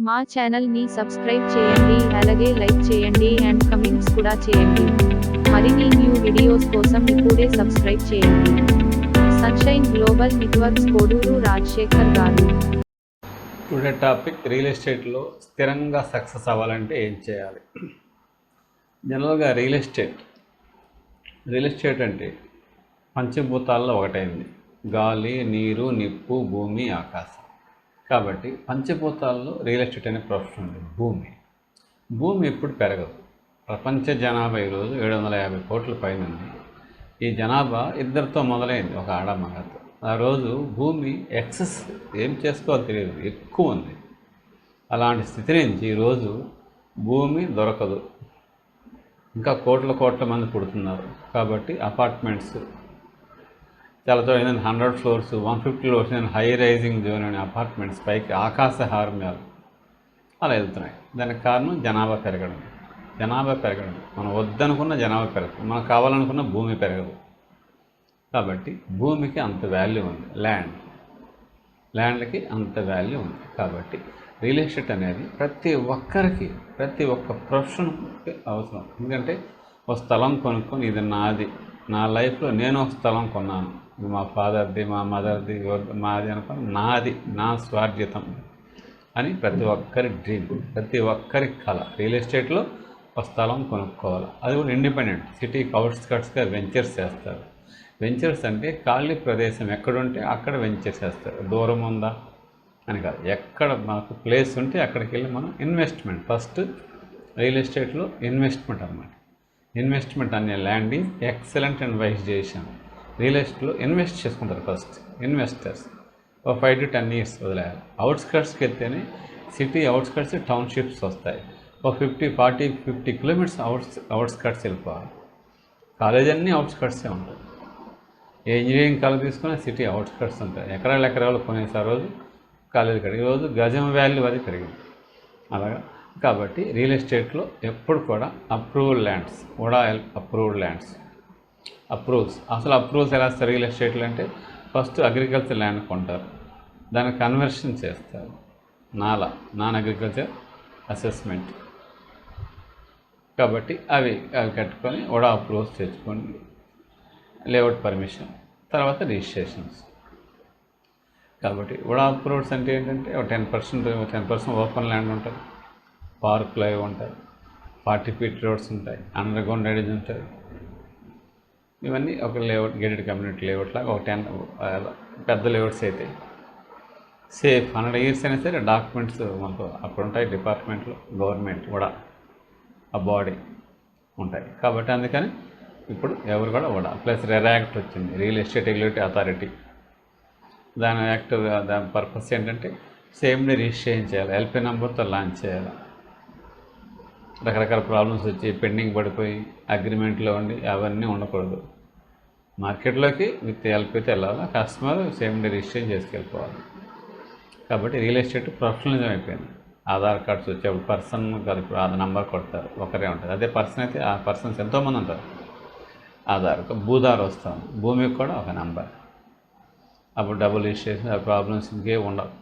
మా ఛానల్ ని సబ్స్క్రైబ్ చేయండి, అలాగే లైక్ చేయండి అండ్ కమెంట్స్ కూడా చేయండి. మరిన్ని న్యూ వీడియోస్ కోసం ఇప్పుడే సబ్స్క్రైబ్ చేయండి. Sunshine global networks Koduru Rajasekhar గారు. టుడే టాపిక్ రియల్ ఎస్టేట్లో స్థిరంగా సక్సెస్ అవ్వాలంటే ఏం చేయాలి. జనరల్గా రియల్ ఎస్టేట్ అంటే పంచభూతాల్లో ఒకటైంది. గాలి, నీరు, నిప్పు, భూమి, ఆకాశం. కాబట్టి పంచభూతాల్లో రియల్ ఎస్టేట్ అనే ప్రొఫెషన్ ఉంది. భూమి ఎప్పుడు పెరగదు. ప్రపంచ జనాభా ఈరోజు 750 కోట్ల పైన ఉంది. ఈ జనాభా ఇద్దరితో మొదలైంది, ఒక ఆడ మగతో. ఆ రోజు భూమి ఎక్సెస్ ఏం చేసుకోవాలో తెలియదు, ఎక్కువ ఉంది. అలాంటి స్థితి నుంచి ఈరోజు భూమి దొరకదు. ఇంకా కోట్ల మంది పుడుతున్నారు. కాబట్టి అపార్ట్మెంట్స్ చాలా 100 floors, 150 floors high rising zone అనే అపార్ట్మెంట్స్ పైకి ఆకాశ హార్మ్యాలు అలా వెళ్తున్నాయి. దానికి కారణం జనాభా పెరగడం. మనం వద్దనుకున్న జనాభా పెరగదు, మనకు కావాలనుకున్న భూమి పెరగదు. కాబట్టి భూమికి అంత వాల్యూ ఉంది, ల్యాండ్కి అంత వాల్యూ ఉంది. కాబట్టి రియల్ ఎస్టేట్ అనేది ప్రతి ఒక్క ప్రొఫెషన్కి అవసరం. ఎందుకంటే ఒక స్థలం కొనుక్కొని ఇది నాది, నా లైఫ్లో నేను ఒక స్థలం కొన్నాను, ఇది మా ఫాదర్ది, మా మదర్ది, మాది అనుకుని నాది, నా స్వార్జితం అని ప్రతి ఒక్కరి డ్రీమ్, ప్రతి ఒక్కరి కళ. రియల్ ఎస్టేట్లో ఒక స్థలం కొనుక్కోవాలి. అది కూడా ఇండిపెండెంట్. సిటీకి అవుట్స్కట్స్గా వెంచర్స్ చేస్తారు. వెంచర్స్ అంటే ఖాళీ ప్రదేశం ఎక్కడుంటే అక్కడ వెంచర్స్ చేస్తారు. దూరం ఉందా అని కాదు, ఎక్కడ మనకు ప్లేస్ ఉంటే అక్కడికి వెళ్ళి మనం ఇన్వెస్ట్మెంట్. ఫస్ట్ రియల్ ఎస్టేట్లో ఇన్వెస్ట్మెంట్ అన్నమాట. ఇన్వెస్ట్మెంట్ అనే land is excellent and wise decision. Real ఎస్టేట్లో ఇన్వెస్ట్ చేసుకుంటారు ఫస్ట్ ఇన్వెస్టర్స్. ఒక 5 to 10 years వదిలేయాలి. అవుట్స్కట్స్కి వెళ్తేనే సిటీ అవుట్స్కట్స్ టౌన్షిప్స్ వస్తాయి. ఒక 50 కిలోమీటర్స్ అవుట్స్కట్స్ వెళ్ళిపోవాలి. కాలేజ్ అన్నీ అవుట్స్కట్సే ఉంటాయి. ఏ ఇంజనీరింగ్ కాలేజ్ తీసుకున్నా సిటీ అవుట్స్కట్స్ ఉంటాయి. ఎకరాలు కొనేసారి రోజు కాలేజీ కడిగి, ఈరోజు గజం వాల్యూ అది పెరిగింది అలాగా. కాబట్టి రియల్ ఎస్టేట్లో ఎప్పుడు కూడా అప్రూవ్డ్ ల్యాండ్స్, అసలు అప్రూవల్స్ ఎలా వస్తారు రియల్ ఎస్టేట్లో అంటే, ఫస్ట్ అగ్రికల్చర్ ల్యాండ్ కొంటారు, దాన్ని కన్వర్షన్ చేస్తారు, నాన్ అగ్రికల్చర్ అసెస్మెంట్. కాబట్టి అవి కట్టుకొని అప్రూవల్స్ తెచ్చుకొని లేఅవుట్ పర్మిషన్, తర్వాత రిజిస్ట్రేషన్స్. కాబట్టి అప్రూవల్స్ అంటే ఏంటంటే 10% ఓపెన్ ల్యాండ్ ఉంటుంది, పార్కులు అవి ఉంటాయి, 40 feet రోడ్స్ ఉంటాయి, అండర్ గ్రౌండ్ డ్రైనేజ్ ఉంటుంది. ఇవన్నీ ఒక లేఅవుట్, గేటెడ్ కమ్యూనిటీ లేఅవుట్ లాగా ఒక 10 పెద్ద లేఅవుట్స్ అయితే సేఫ్. 100 years అయినా సరే డాక్యుమెంట్స్ మనకు అక్కడ ఉంటాయి. డిపార్ట్మెంట్లో గవర్నమెంట్ కూడా ఆ బాడీ ఉంటాయి. కాబట్టి అందుకని ఇప్పుడు ఎవరు కూడా ప్లస్ రెరా యాక్ట్ వచ్చింది, రియల్ ఎస్టేట్ రెగ్యులేటరీ అథారిటీ. దాని యాక్ట్, దాని పర్పస్ ఏంటంటే సేమ్ డే రిజిస్ట్రేషన్ చేయాలి, ఎల్పీ నెంబర్తో లాంచ్ చేయాలి. రకరకాల ప్రాబ్లమ్స్ వచ్చి పెండింగ్ పడిపోయి అగ్రిమెంట్లో ఉండి అవన్నీ ఉండకూడదు. మార్కెట్లోకి విత్ ఎల్పీతో వెళ్ళాలి, కస్టమర్ సేమ్ డే రిజిస్ట్రేషన్ చేసుకెళ్ళిపోవాలి. కాబట్టి రియల్ ఎస్టేట్ ప్రొఫెషనలిజం అయిపోయింది. ఆధార్ కార్డ్స్ వచ్చేప్పుడు పర్సన్ కాదు, ఇప్పుడు ఆధార్ నెంబర్ కొడతారు, ఒకరే ఉంటుంది. అదే పర్సన్ అయితే ఆ పర్సన్స్ ఎంతోమంది ఉంటారు. ఆధార్, భూధార్ వస్తాం, భూమికి కూడా ఒక నెంబర్. అప్పుడు డబుల్ రిజిస్ట్రేషన్, ఆ ప్రాబ్లమ్స్ ఇంకే ఉండవు.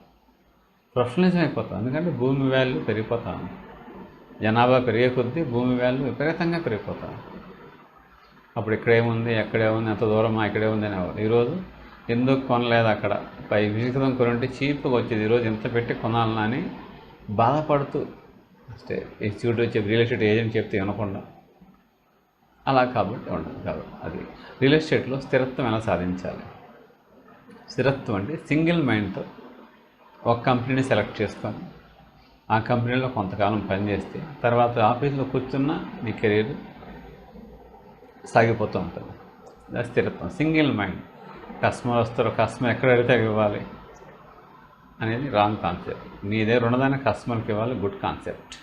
ప్రొఫెషనలిజం అయిపోతాం. ఎందుకంటే భూమి వాల్యూ పెరిగిపోతాం. జనాభా పెరిగే కొద్దీ భూమి వాల్యూ విపరీతంగా పెరిగిపోతాం. అప్పుడు ఇక్కడేముంది, ఎక్కడేముంది, ఎంత దూరమా, ఇక్కడే ఉంది అనేవారు. ఈరోజు ఎందుకు కొనలేదు, అక్కడ విజితం కొనుంటే చీప్గా వచ్చేది, ఈరోజు ఎంత పెట్టి కొనాలన్నా అని బాధపడుతూ ఇన్స్టిట్యూట్ వచ్చే రియల్ ఎస్టేట్ ఏజెంట్ చెప్తే వినకుండా అలా కాబట్టి ఉండదు. కాబట్టి అది రియల్ ఎస్టేట్లో స్థిరత్వం ఎలా సాధించాలి. స్థిరత్వం అంటే సింగిల్ మైండ్తో ఒక కంపెనీని సెలెక్ట్ చేసుకొని ఆ కంపెనీలో కొంతకాలం పనిచేస్తే తర్వాత ఆఫీస్లో కూర్చున్న నీ కెరీర్ సాగిపోతూ ఉంటుంది. అది స్థిరత్వం. Single mind. కస్టమర్ వస్తారు, కస్టమర్ ఎక్కడ అడిగితే ఇవ్వాలి అనేది రాంగ్ కాన్సెప్ట్. నీ దగ్గర ఉన్నదాన్ని కస్టమర్కి ఇవ్వాలి, గుడ్ కాన్సెప్ట్.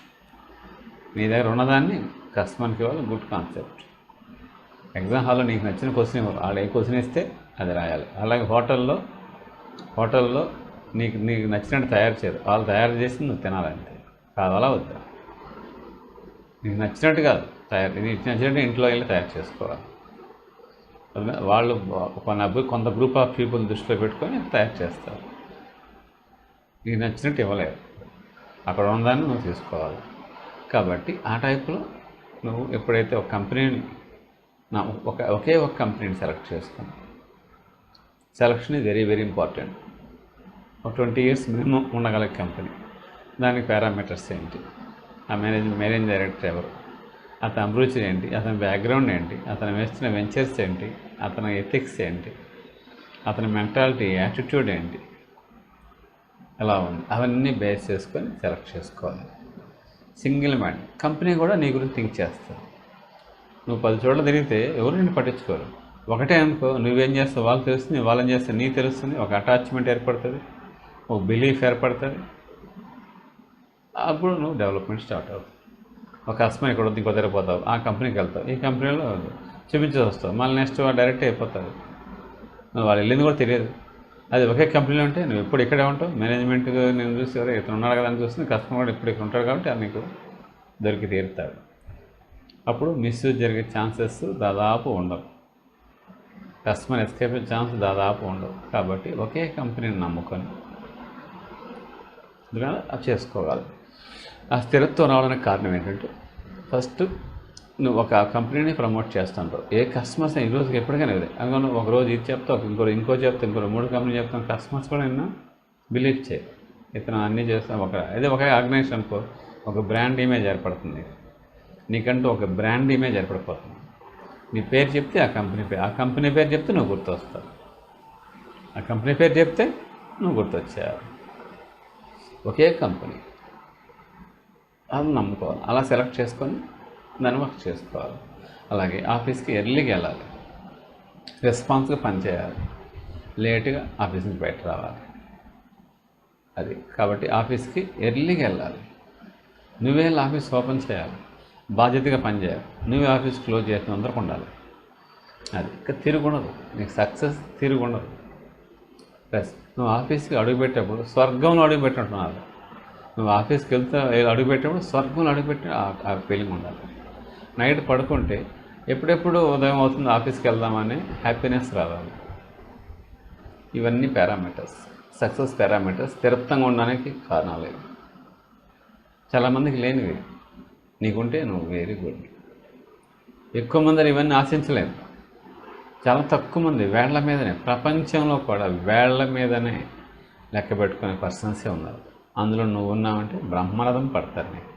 నీ దగ్గర ఉన్నదాన్ని కస్టమర్కి ఇవ్వాలి, గుడ్ కాన్సెప్ట్. ఎగ్జామ్ హాల్లో నీకు నచ్చిన క్వశ్చన్ ఇవ్వాలి, వాళ్ళు ఏ క్వశ్చన్ ఇస్తే అది రాయాలి. అలాగే హోటల్లో నీకు నచ్చినట్టు తయారు చేయరు, వాళ్ళు తయారు చేసి నువ్వు తినాలంటే. కావాలా వద్దా? నీకు నచ్చినట్టు కాదు నీకు నచ్చినట్టు ఇంట్లో వెళ్ళి తయారు చేసుకోవాలి. వాళ్ళు కొంత గ్రూప్ ఆఫ్ పీపుల్ దృష్టిలో పెట్టుకొని తయారు చేస్తారు. నీకు నచ్చినట్టు ఇవ్వలేరు. అక్కడ ఉన్నదాన్ని నువ్వు తీసుకోవాలి. కాబట్టి ఆ టైప్లో నువ్వు ఎప్పుడైతే ఒక కంపెనీని ఒకే ఒక కంపెనీని సెలెక్ట్ చేసుకుని, selection is very very important. ఒక 20 years మినిమం ఉండగల కంపెనీ, దానికి పారామీటర్స్ ఏంటి, ఆ మేనేజింగ్ డైరెక్టర్ ఎవరు, అతని అభిరుచి ఏంటి, అతని బ్యాక్గ్రౌండ్ ఏంటి, అతను వేస్తున్న వెంచర్స్ ఏంటి, అతని ఎథిక్స్ ఏంటి, అతని మెంటాలిటీ యాటిట్యూడ్ ఏంటి, ఎలా ఉంది, అవన్నీ బేస్ చేసుకొని సెలెక్ట్ చేసుకోవాలి. Single mind. కంపెనీ కూడా నీ గురించి థింక్ చేస్తుంది. నువ్వు 10 చోట్ల తిరిగితే ఎవరు నిన్ను పట్టించుకోరు. ఒకటే అనుకో, నువ్వేం చేస్తావు వాళ్ళు తెలుస్తుంది, వాళ్ళని చేస్తే నీ తెలుస్తుంది, ఒక అటాచ్మెంట్ ఏర్పడుతుంది, ఒక బిలీఫ్ ఏర్పడుతుంది. అప్పుడు నువ్వు డెవలప్మెంట్ స్టార్ట్ అవుతుంది. ఒక కస్టమర్ ఇక్కడ ఇంకో దగ్గర పోతావు, ఆ కంపెనీకి వెళ్తావు, ఈ కంపెనీలో చూపించేసి వస్తావు, మళ్ళీ నెక్స్ట్ డైరెక్ట్ అయిపోతావు. నువ్వు వాళ్ళు వెళ్ళింది కూడా తెలియదు. అది ఒకే కంపెనీలో ఉంటే నువ్వు ఎప్పుడు ఇక్కడే ఉంటావు. మేనేజ్మెంట్ నేను చూసి ఎవరు ఇతను ఉన్నాడు కదా అని చూస్తుంది, కస్టమర్ కూడా ఇప్పుడు ఇక్కడ ఉంటాడు కాబట్టి అది నీకు దొరికి తీరుతాడు. అప్పుడు మిస్యూజ్ జరిగే ఛాన్సెస్ దాదాపు ఉండవు, కస్టమర్ ఎస్కేప్ అయ్యే ఛాన్స్ దాదాపు ఉండవు. కాబట్టి ఒకే కంపెనీని నమ్ముకొని అది చేసుకోవాలి. ఆ స్థిరత్వం రావడానికి కారణం ఏంటంటే, ఫస్ట్ నువ్వు ఒక కంపెనీని ప్రమోట్ చేస్తుంటావు. ఏ కస్టమర్స్ ఈ రోజుకి ఎప్పటికైనా ఇదే అందులో నువ్వు ఒక రోజు ఇది చెప్తావు, ఇంకో చెప్తావు, 3 కంపెనీ చెప్తాను. కస్టమర్స్ కూడా నిన్ను బిలీవ్ చేయి. ఇతను అన్నీ చేస్తాం. ఒకే ఆర్గనైజేషన్ అనుకో, ఒక బ్రాండ్ ఇమేజ్ ఏర్పడుతుంది. నీకంటూ ఒక బ్రాండ్ ఇమేజ్ ఏర్పడిపోతుంది. నీ పేరు చెప్తే ఆ కంపెనీ పేరు చెప్తే నువ్వు గుర్తొస్తావు, ఆ కంపెనీ పేరు చెప్తే నువ్వు గుర్తొచ్చావు. ఒకే కంపెనీ, అది నమ్ముకోవాలి. అలా సెలెక్ట్ చేసుకొని దాన్ని వర్క్ చేసుకోవాలి. అలాగే ఆఫీస్కి ఎర్లీగా వెళ్ళాలి, రెస్పాన్స్గా పనిచేయాలి, లేటుగా ఆఫీస్ నుంచి బయట రావాలి. అది కాబట్టి ఆఫీస్కి ఎర్లీగా వెళ్ళాలి, నువ్వే ఆఫీస్ ఓపెన్ చేయాలి, బాధ్యతగా పనిచేయాలి, నువ్వే ఆఫీస్ క్లోజ్ చేసిన అందరికి ఉండాలి. అది ఇంకా తిరుగుండదు, నీకు సక్సెస్ తిరుగుండదు. ప్లస్ నువ్వు ఆఫీస్కి అడుగుపెట్టేప్పుడు స్వర్గంలో అడుగుపెట్టుంటున్నావు. నువ్వు ఆఫీస్కి అడుగుపెట్టేప్పుడు స్వర్గంలో అడుగుపెట్టి ఆ ఫీలింగ్ ఉండాలి. నైట్ పడుకుంటే ఎప్పుడెప్పుడు ఉదయం అవుతుంది ఆఫీస్కి వెళ్దామని హ్యాపీనెస్ రావాలి. ఇవన్నీ పారామీటర్స్, సక్సెస్ పారామీటర్స్. స్థిరత్వంగా ఉండడానికి కారణాలు ఇవి. చాలామందికి లేనివి, నీకుంటే నువ్వు వెరీ గుడ్. ఎక్కువ మంది ఇవన్నీ ఆశించలేదు. చాలా తక్కువ మంది వేళ్ల మీదనే, ప్రపంచంలో కూడా వేళ్ల మీదనే లెక్క పెట్టుకునే పర్సన్సే ఉన్నారు. అందులో నువ్వు ఉన్నావంటే బ్రహ్మరథం పడతారు. నీకు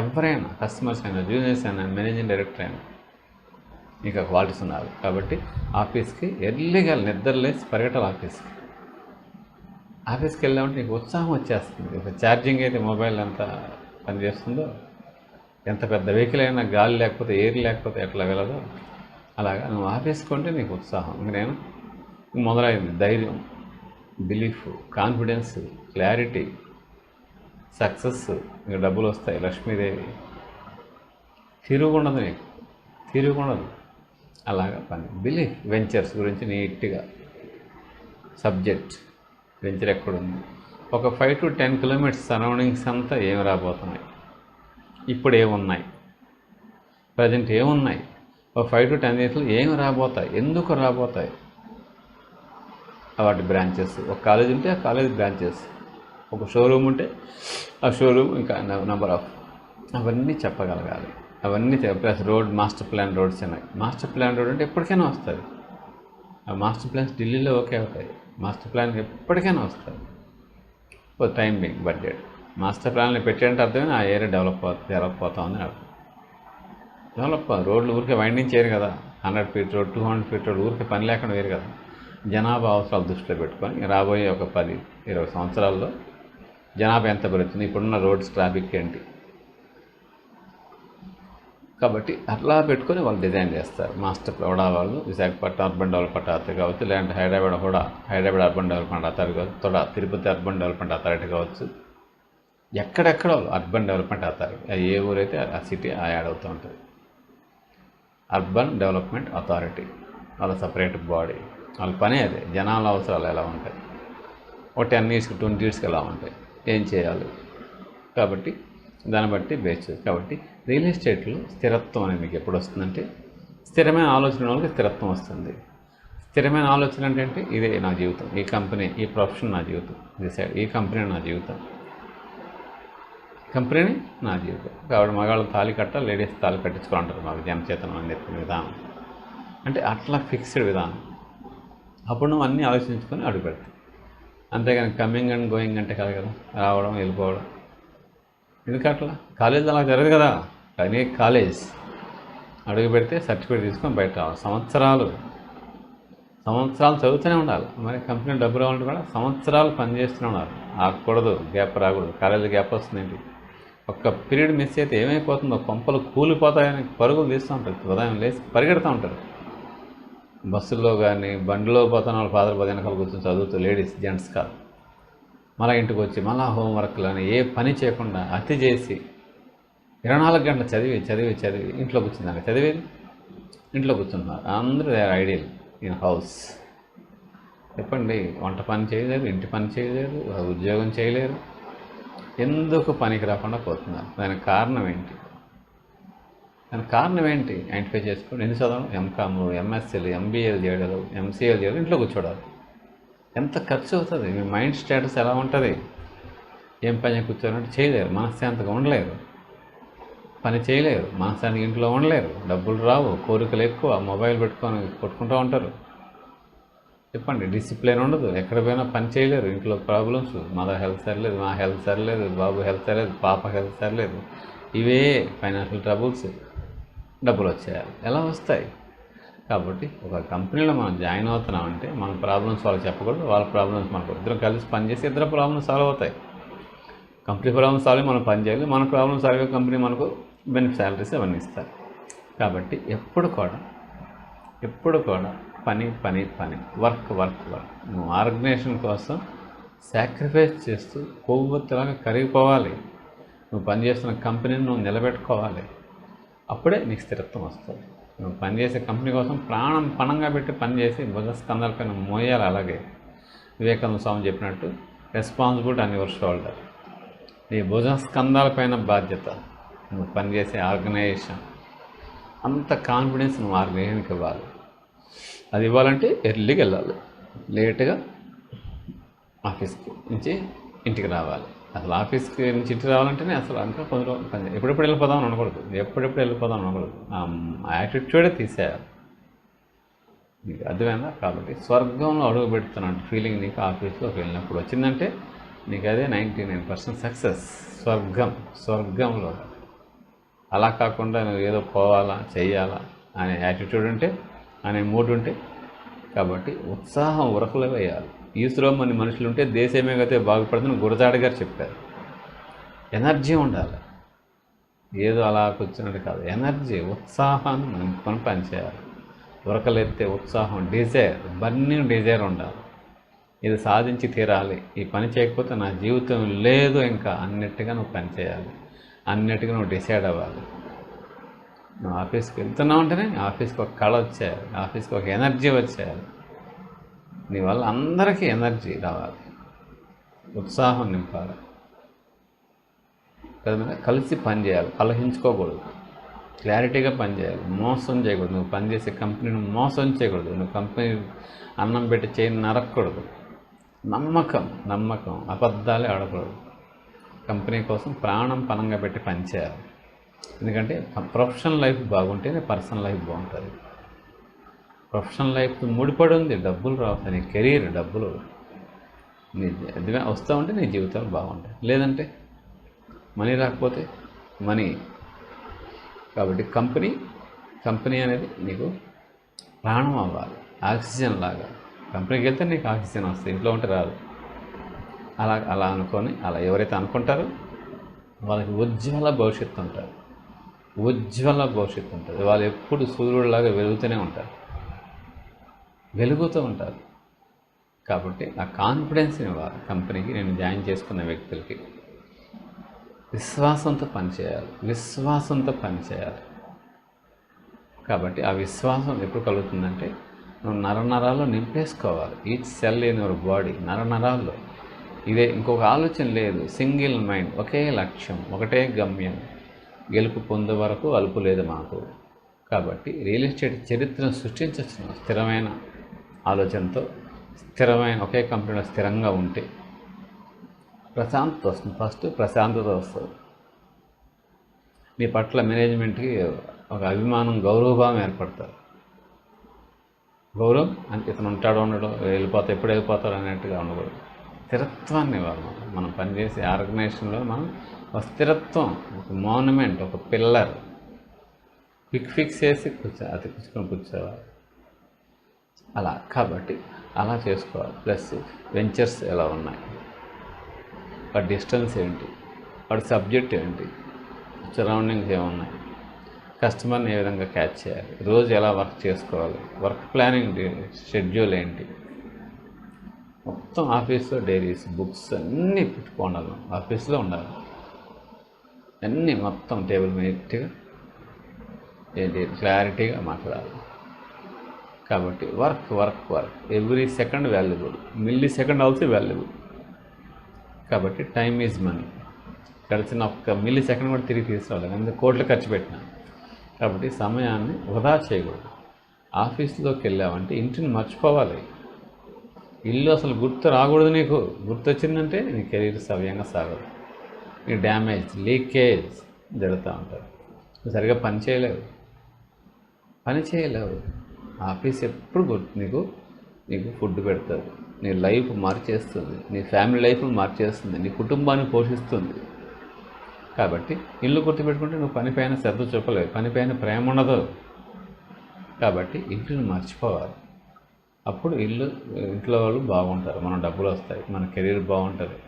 ఎవరైనా, కస్టమర్స్ అయినా, జూనియర్స్ అయినా, మేనేజింగ్ డైరెక్టర్ అయినా, నీకు క్వాలిటీస్ ఉన్నారు. కాబట్టి ఆఫీస్కి ఎర్లీగా నిద్రలేసి పరిగెట్టాలి. ఆఫీస్కి వెళ్ళామంటే నీకు ఉత్సాహం వచ్చేస్తుంది. ఒక ఛార్జింగ్ అయితే మొబైల్ ఎంత పనిచేస్తుందో, ఎంత పెద్ద వెహికల్ అయినా గాలి లేకపోతే, ఎయిర్ లేకపోతే ఎట్లా వెళ్ళదో, అలాగా నువ్వు ఆఫీస్కి ఉంటే నీకు ఉత్సాహం. నేను మొదలైంది ధైర్యం, బిలీఫ్, కాన్ఫిడెన్స్, క్లారిటీ, సక్సెస్. నీకు డబ్బులు వస్తాయి, లక్ష్మీదేవి. తిరుగుండదు, నీకు తిరుగుండదు. అలాగా పని. బిలీఫ్, వెంచర్స్ గురించి నీట్గా సబ్జెక్ట్, వెంచర్ ఎక్కడుంది, ఒక 5 to 10 kilometers సరౌండింగ్స్ అంతా ఏమి రాబోతున్నాయి, ఇప్పుడు ఏమున్నాయి, ప్రజెంట్ ఏమున్నాయి, ఒక 5 to 10 yearsలో ఏమి రాబోతాయి, ఎందుకు రాబోతాయి, వాటి బ్రాంచెస్. ఒక కాలేజ్ ఉంటే ఆ కాలేజ్ బ్రాంచెస్, ఒక షోరూమ్ ఉంటే ఆ షోరూమ్, ఇంకా నెంబర్ ఆఫ్, అవన్నీ చెప్పగలగాలి. అవన్నీ plus road, master plan roads ఉన్నాయి. మాస్టర్ ప్లాన్ రోడ్ అంటే ఎప్పటికైనా వస్తుంది. ఆ మాస్టర్ ప్లాన్స్ ఢిల్లీలో ఓకే అవుతాయి, మాస్టర్ ప్లాన్ ఎప్పటికైనా వస్తుంది. Time being budget. మాస్టర్ ప్లాన్ని పెట్టేంటే అర్థమైనా ఆ ఏరియా డెవలప్ అవుతా ఉందని అర్థం. డెవలప్ రోడ్లు ఊరికే వైండింగ్ చేయరు కదా. 100 feet రోడ్, 200 feet రోడ్ ఊరికే పని లేకుండా వేరు కదా. జనాభా అవసరాలు దృష్టిలో పెట్టుకొని రాబోయే ఒక 10-20 సంవత్సరాల్లో జనాభా ఎంత పెరుగుతుంది, ఇప్పుడున్న రోడ్స్ ట్రాఫిక్ ఏంటి, కాబట్టి అట్లా పెట్టుకొని వాళ్ళు డిజైన్ చేస్తారు. మాస్టర్ ప్లాన్ వాళ్ళు విశాఖపట్నం అర్బన్ డెవలప్మెంట్ అథారిటీ కావచ్చు, లేదంటే హైదరాబాద్ అర్బన్ డెవలప్మెంట్ అథారిటీ కావచ్చు, తిరుపతి అర్బన్ డెవలప్మెంట్ అథారిటీ కావచ్చు, ఎక్కడెక్కడో అర్బన్ డెవలప్మెంట్ అథారిటీ, ఏ ఊరైతే ఆ సిటీ యాడ్ అవుతూ ఉంటుంది. అర్బన్ డెవలప్మెంట్ అథారిటీ వాళ్ళ సపరేట్ బాడీ, వాళ్ళ పనే అదే. జనాల అవసరాలు ఎలా ఉంటాయి, ఒక 10 years 20 yearsకి ఎలా ఉంటాయి, ఏం చేయాలి, కాబట్టి దాన్ని బట్టి బేస్ చేసి. కాబట్టి రియల్ ఎస్టేట్లో స్థిరత్వం అనేది మీకు ఎప్పుడు వస్తుందంటే, స్థిరమైన ఆలోచన వాళ్ళకి స్థిరత్వం వస్తుంది. స్థిరమైన ఆలోచన అంటే ఇదే నా జీవితం, ఈ కంపెనీ, ఈ ప్రొఫెషన్ నా జీవితం, ఈ కంపెనీ నా జీవితం, కంపెనీని నా జీవితం. కాబట్టి మగాళ్ళు తాళి కట్టాలి, లేడీస్ తాళి కట్టించుకుంటారు మాకు జనచేతనం అని చెప్పిన విధానం. అంటే అట్లా ఫిక్స్డ్ విధానం. అప్పుడు నువ్వు అన్నీ ఆలోచించుకొని అడుగు పెడతావు. అంతేగాని కమింగ్ అండ్ గోయింగ్ అంటే కాదు కదా, రావడం వెళ్ళిపోవడం. ఎందుకు అట్లా? కాలేజ్ అలా జరగదు కదా. కానీ కాలేజ్ అడుగు పెడితే సర్టిఫికేట్ తీసుకొని బయట రావాలి. సంవత్సరాలు చదువుతూనే ఉండాలి. మరి కంపెనీ డబ్బు రావాలంటే కూడా సంవత్సరాలు పనిచేస్తూనే ఉండాలి. ఆగకూడదు, గ్యాప్ రాకూడదు. కాలేజీ గ్యాప్ వస్తుందేంటి? ఒక్క పీరియడ్ మిస్ అయితే ఏమైపోతుందో, కొంపలు కూలిపోతాయని పరుగులు తీస్తూ ఉంటారు. ఉదయం లేచి పరిగెడుతూ ఉంటారు. బస్సుల్లో కానీ బండిలో పోతున్న వాళ్ళు ఫాదర్ వెనకాల కూర్చొని చదువుతూ, లేడీస్ జెంట్స్ కాదు. మళ్ళీ ఇంటికి వచ్చి మళ్ళీ హోంవర్క్లు అని ఏ పని చేయకుండా అతి చేసి 24 గంటలు చదివి ఇంట్లో కూర్చుందాక చదివేది ఇంట్లో కూర్చున్నారు. అందరూ ఐడియల్ ఇన్ హౌస్. చెప్పండి, వంట పని చేయలేరు, ఇంటి పని చేయలేరు, ఉద్యోగం చేయలేరు. ఎందుకు పనికి రాకుండా పోతున్నారు? దానికి కారణం ఏంటి? ఐడెంటిఫై చేసుకోండి. ఎన్ని చదవడం? ఎంకామ్, ఎంఎస్సీలు, ఎంబీఏలు చేయడాలు, ఎంసీఏలు చేయడం, ఇంట్లో కూర్చోడాలి. ఎంత ఖర్చు అవుతుంది? మీ మైండ్ స్టేటస్ ఎలా ఉంటుంది? ఏం పని కూర్చోవాలంటే చేయలేరు, మనశ్శాంతిగా ఉండలేరు, పని చేయలేరు, మనశ్శాంతిగా ఇంట్లో ఉండలేరు, డబ్బులు రావు, కోరికలు ఎక్కువ, మొబైల్ పెట్టుకొని కొట్టుకుంటూ ఉంటారు. చెప్పండి, డిసిప్లిన్ ఉండదు, ఎక్కడ పోయినా పని చేయలేరు, ఇంట్లో ప్రాబ్లమ్స్, మదర్ హెల్త్ సరిలేదు, మా హెల్త్ సరిలేదు, బాబు హెల్త్ సరిలేదు, పాప హెల్త్ సరిలేదు, ఇవే ఫైనాన్షియల్ ట్రబుల్స్. డబ్బులు వచ్చేయాలి, ఎలా వస్తాయి? కాబట్టి ఒక కంపెనీలో మనం జాయిన్ అవుతున్నామంటే మన ప్రాబ్లమ్స్ వాళ్ళకి చెప్పకూడదు, వాళ్ళ ప్రాబ్లమ్స్ మనకు. ఇద్దరం కలిసి పనిచేసి ఇద్దరు ప్రాబ్లమ్స్ సాల్వ్ అవుతాయి. కంపెనీ ప్రాబ్లమ్స్ సాల్వ్ మన పని చేయాలి, మన ప్రాబ్లమ్స్ సాల్వ్ కంపెనీ మనకు బెనిఫిట్ శాలరీస్ అవన్నీ ఇస్తారు. కాబట్టి ఎప్పుడు కూడా పని, వర్క్. నువ్వు ఆర్గనైజేషన్ కోసం సాక్రిఫైస్ చేస్తూ కొవ్వొత్తులాగా కరిగిపోవాలి. నువ్వు పనిచేస్తున్న కంపెనీని నువ్వు నిలబెట్టుకోవాలి. అప్పుడే నీకు స్థిరత్వం వస్తుంది. నువ్వు పనిచేసే కంపెనీ కోసం ప్రాణం పణంగా పెట్టి పనిచేసి భుజస్కంధాలపైన మోయాలి. అలాగే వివేకానంద స్వామి చెప్పినట్టు రెస్పాన్సిబిలిటీ ఆన్ యువర్ షోల్డర్. నీ భుజస్కంధాలపైన బాధ్యత. నువ్వు పనిచేసే ఆర్గనైజేషన్ అంత కాన్ఫిడెన్స్ నువ్వు ఆర్గనైజేషన్కి ఇవ్వాలి. అది ఇవ్వాలంటే ఎర్లీగా వెళ్ళాలి, లేట్గా ఆఫీస్కి నుంచి ఇంటికి రావాలి. అసలు ఆఫీస్కి నుంచి ఇంటికి రావాలంటేనే అసలు ఇంకా కొంచెం రోజులు పని. ఎప్పుడెప్పుడు వెళ్ళిపోదాం అనకూడదు, ఆ యాటిట్యూడే తీసేయాలి. నీకు అర్థమైందా? కాబట్టి స్వర్గంలో అడుగు పెడుతున్నట్టు ఫీలింగ్ నీకు ఆఫీస్లోకి వెళ్ళినప్పుడు వచ్చిందంటే నీకు అదే 99% సక్సెస్. స్వర్గంలో. అలా కాకుండా నువ్వు ఏదో పోవాలా, చెయ్యాలా అనే యాటిట్యూడ్ ఉంటే, అనే మూడ్ ఉంటే, కాబట్టి ఉత్సాహం ఉరకలు వేయాలి. ఈసులో మన మనుషులు ఉంటే దేశమే గతే బాగుపడుతుందని గురజాడ గారు చెప్పారు. ఎనర్జీ ఉండాలి, ఏదో అలా కూర్చున్నట్టు కాదు. ఎనర్జీ, ఉత్సాహాన్ని నింపుకొని పనిచేయాలి. ఉరకలెత్తే ఉత్సాహం, బర్నింగ్ డిజైర్ ఉండాలి. ఇది సాధించి తీరాలి, ఈ పని చేయకపోతే నా జీవితం లేదు ఇంకా అన్నట్టుగా నువ్వు పని చేయాలి, అన్నట్టుగా నువ్వు డిసైడ్ అవ్వాలి. నువ్వు ఆఫీస్కి వెళ్తున్నావు అంటేనే ఆఫీస్కి ఒక కళ వచ్చేయాలి, ఆఫీస్కి ఒక ఎనర్జీ వచ్చేయాలి. నీ వల్ల అందరికీ ఎనర్జీ రావాలి, ఉత్సాహం నింపాలి. కలిసి పని చేయాలి, కలహించుకోకూడదు, క్లారిటీగా పనిచేయాలి, మోసం చేయకూడదు. నువ్వు పనిచేసే కంపెనీని మోసం చేయకూడదు, నువ్వు కంపెనీ అన్నం పెట్టి చేయి నరకూడదు. నమ్మకం, అబద్ధాలే ఆడకూడదు. కంపెనీ కోసం ప్రాణం పణంగా పెట్టి పనిచేయాలి. ఎందుకంటే ప్రొఫెషనల్ లైఫ్ బాగుంటేనే పర్సనల్ లైఫ్ బాగుంటుంది. ప్రొఫెషనల్ లైఫ్ ముడిపడి ఉంది, డబ్బులు రావు. నీ కెరీర్, డబ్బులు నీ వస్తూ ఉంటే నీ జీవితాలు బాగుంటాయి. లేదంటే మనీ రాకపోతే మనీ. కాబట్టి కంపెనీ అనేది నీకు ప్రాణం అవ్వాలి, ఆక్సిజన్ లాగా. కంపెనీకి వెళ్తే నీకు ఆక్సిజన్ వస్తుంది, ఇంట్లో ఉంటే రాదు. అలా అనుకొని, అలా ఎవరైతే అనుకుంటారో వాళ్ళకి ఉజ్వల భవిష్యత్తు ఉంటుంది. వాళ్ళు ఎప్పుడు సూర్యుడిలాగా వెలుగుతూ ఉంటారు. కాబట్టి ఆ కాన్ఫిడెన్స్ని ఇవ్వాలి కంపెనీకి. నేను జాయిన్ చేసుకున్న వ్యక్తులకి విశ్వాసంతో పనిచేయాలి. కాబట్టి ఆ విశ్వాసం ఎప్పుడు కలుగుతుందంటే నువ్వు నరనరాల్లో నింపేసుకోవాలి. Each cell in your body, నరనరాల్లో. ఇదే, ఇంకొక ఆలోచన లేదు. సింగిల్ మైండ్, ఒకే లక్ష్యం, ఒకటే గమ్యం. గెలుపు పొందే వరకు అలుపు లేదు మాకు. కాబట్టి రియల్ ఎస్టేట్ చరిత్రను సృష్టించవచ్చు. స్థిరమైన ఆలోచనతో, ఒకే కంపెనీలో స్థిరంగా ఉంటే ప్రశాంతత వస్తుంది. ఫస్ట్ ప్రశాంతత వస్తుంది. నీ పట్ల మేనేజ్మెంట్కి ఒక అభిమానం, గౌరవభావం ఏర్పడతారు. గౌరవం అంటే ఇతను ఉంటాడో ఉండడో, ఎప్పుడు వెళ్ళిపోతాడు అన్నట్టుగా ఉండకూడదు. స్థిరత్వాన్ని ఇవ్వాలి. మనం పనిచేసే ఆర్గనైజేషన్లో మనం ఒక స్థిరత్వం, ఒక మాన్యుమెంట్, ఒక పిల్లర్ ఫిక్స్ చేసి అతికించుకొని కూర్చోవాలి. అలా కాబట్టి అలా చేసుకోవాలి. ప్లస్ వెంచర్స్ ఎలా ఉన్నాయి, వాటి డిస్టెన్స్ ఏంటి, వాటి సబ్జెక్ట్ ఏంటి, సరౌండింగ్స్ ఏమున్నాయి, కస్టమర్ని ఏ విధంగా క్యాచ్ చేయాలి, రోజు ఎలా వర్క్ చేసుకోవాలి, వర్క్ ప్లానింగ్ షెడ్యూల్ ఏంటి, మొత్తం ఆఫీస్లో డైరీస్, బుక్స్ అన్నీ పెట్టుకోండాలి. ఆఫీస్లో ఉండాలి. అన్నీ మొత్తం టేబుల్ నీట్గా ఏంటి క్లారిటీగా మాట్లాడాలి. కాబట్టి work every second valuable, milli second also valuable. కాబట్టి టైమ్ ఈజ్ మనీ. గడిచిన ఒక్క మిల్లీ సెకండ్ కూడా తిరిగి తీసుకోవాలి. అందుకే కోట్లు ఖర్చు పెట్టినా. కాబట్టి సమయాన్ని వృధా చేయకూడదు. ఆఫీస్లోకి వెళ్ళామంటే ఇంటిని మర్చిపోవాలి. ఇల్లు అసలు గుర్తు రాకూడదు. నీకు గుర్తు వచ్చిందంటే నీ కెరీర్ సవ్యంగా సాగదు. నీ డ్యామేజ్, లీకేజ్ జరుగుతూ ఉంటారు. నువ్వు సరిగ్గా పని చేయలేవు. ఆఫీస్ ఎప్పుడు నీకు ఫుడ్ పెడుతుంది, నీ లైఫ్ మార్చేస్తుంది, నీ ఫ్యామిలీ లైఫ్ను మార్చేస్తుంది, నీ కుటుంబాన్ని పోషిస్తుంది. కాబట్టి ఇల్లు గుర్తుపెట్టుకుంటే నువ్వు పనిపైన శ్రద్ధ చూపలేవు, పనిపైన ప్రేమ ఉండదు. కాబట్టి ఇంటిని మర్చిపోవాలి. అప్పుడు ఇంట్లో వాళ్ళు బాగుంటారు, మన డబ్బులు వస్తాయి, మన కెరీర్ బాగుంటుంది,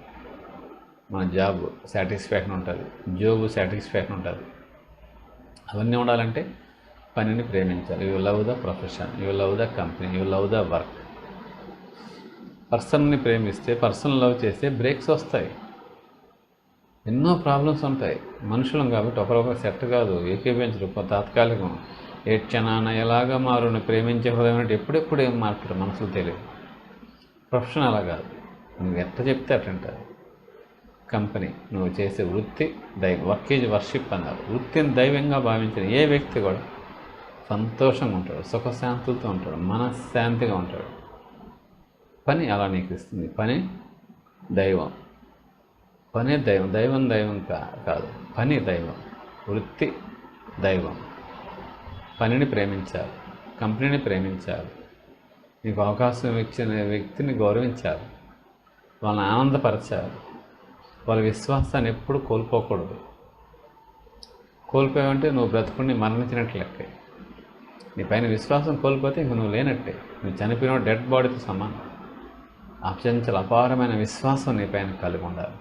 మన జాబ్ సాటిస్ఫాక్షన్ ఉంటుంది, సాటిస్ఫాక్షన్ ఉంటుంది. అవన్నీ ఉండాలంటే పనిని ప్రేమించాలి. You love the profession, you love the company, you love the work. పర్సన్ని ప్రేమిస్తే, పర్సన్ లవ్ చేస్తే బ్రేక్స్ వస్తాయి. ఎన్నో ప్రాబ్లమ్స్ ఉంటాయి. మనుషులం కాబట్టి ఒకరొకరు సెట్ కాదు, ఏకీభించరు, తాత్కాలికం. ఏడ్చనాన ఎలాగా మారుని ప్రేమించే హృదయం అంటే ఎప్పుడెప్పుడు ఏం మారుతారు మనసులు తెలియదు. ప్రొఫెషన్ అలా కాదు, నువ్వు ఎట్ట చెప్తే అట్టంటారు. కంపెనీ, నువ్వు చేసే వృత్తి దైవం. వర్క్ ఈజ్ వర్షిప్ అన్నారు. వృత్తిని దైవంగా భావించిన ఏ వ్యక్తి కూడా సంతోషంగా ఉంటాడు, సుఖశాంతులతో ఉంటాడు, మనశ్శాంతిగా ఉంటాడు. పని అలా నీకు ఇస్తుంది. పని దైవం. దైవం కాదు, పని దైవం, వృత్తి దైవం. పనిని ప్రేమించాలి, కంపెనీని ప్రేమించాలి, నీకు అవకాశం ఇచ్చిన వ్యక్తిని గౌరవించాలి, వాళ్ళని ఆనందపరచాలి. వాళ్ళ విశ్వాసాన్ని ఎప్పుడు కోల్పోకూడదు. కోల్పోయావంటే నువ్వు బ్రతుకుని మరణించినట్లు లెక్కే. నీ పైన విశ్వాసం కోల్పోతే ఇంక నువ్వు లేనట్టే. నువ్వు చనిపోయిన డెడ్ బాడీతో సమానం. అత్యంత అపారమైన విశ్వాసం నీ పైన కలిగి ఉండాలి.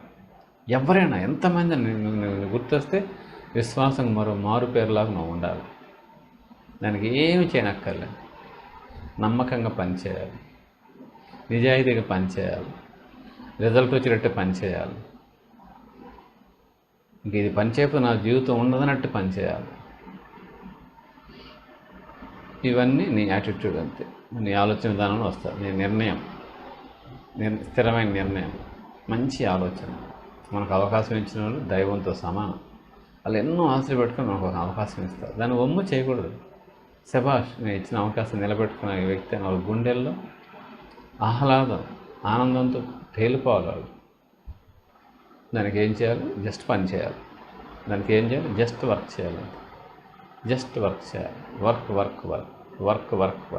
ఎవరైనా ఎంతమంది నువ్వు గుర్తొస్తే విశ్వాసం మారు పేరులాగా నువ్వు ఉండాలి. దానికి ఏమి చేయనక్కర్లేదు. నమ్మకంగా పనిచేయాలి, నిజాయితీగా పనిచేయాలి, రిజల్ట్ వచ్చేటట్టు పనిచేయాలి. ఇంక ఇది పనిచేయకపోతే నా జీవితం ఉండదన్నట్టు పనిచేయాలి. ఇవన్నీ నీ యాటిట్యూడ్ అంతే. నీ ఆలోచన విధానంలో వస్తుంది. నీ నిర్ణయం, స్థిరమైన నిర్ణయం, మంచి ఆలోచన. మనకు అవకాశం ఇచ్చిన వాళ్ళు దైవంతో సమానం. వాళ్ళు ఎన్నో ఆశలు పెట్టుకొని మనకు ఒక అవకాశం ఇస్తారు. దాన్ని ఒమ్ము చేయకూడదు. శభాష్, నేను ఇచ్చిన అవకాశం నిలబెట్టుకున్న వ్యక్తి వాళ్ళ గుండెల్లో ఆహ్లాదం, ఆనందంతో తేలిపోవాలి వాళ్ళు. దానికి ఏం చేయాలి? జస్ట్ పని చేయాలి. దానికి ఏం చేయాలి? జస్ట్ వర్క్ చేయాలి. జస్ట్ వర్క్ చేయాలి. Work.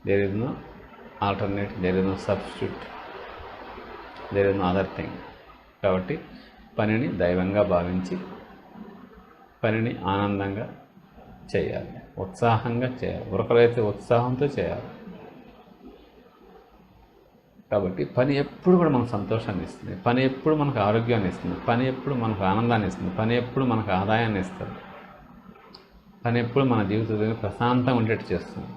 There is no alternate, there is no substitute, there is no other thing. కాబట్టి పనిని దైవంగా భావించి పనిని ఆనందంగా చేయాలి, ఉత్సాహంగా చేయాలి. ఒకరైతే ఉత్సాహంతో చేయాలి. కాబట్టి పని ఎప్పుడు కూడా మనకు సంతోషాన్ని ఇస్తుంది, పని ఎప్పుడు మనకు ఆరోగ్యాన్ని ఇస్తుంది, పని ఎప్పుడు మనకు ఆనందాన్ని ఇస్తుంది, పని ఎప్పుడు మనకు ఆదాయాన్ని ఇస్తుంది, పని ఎప్పుడు మన జీవితంలో ప్రశాంతంగా ఉండేట్టు చేస్తుంది.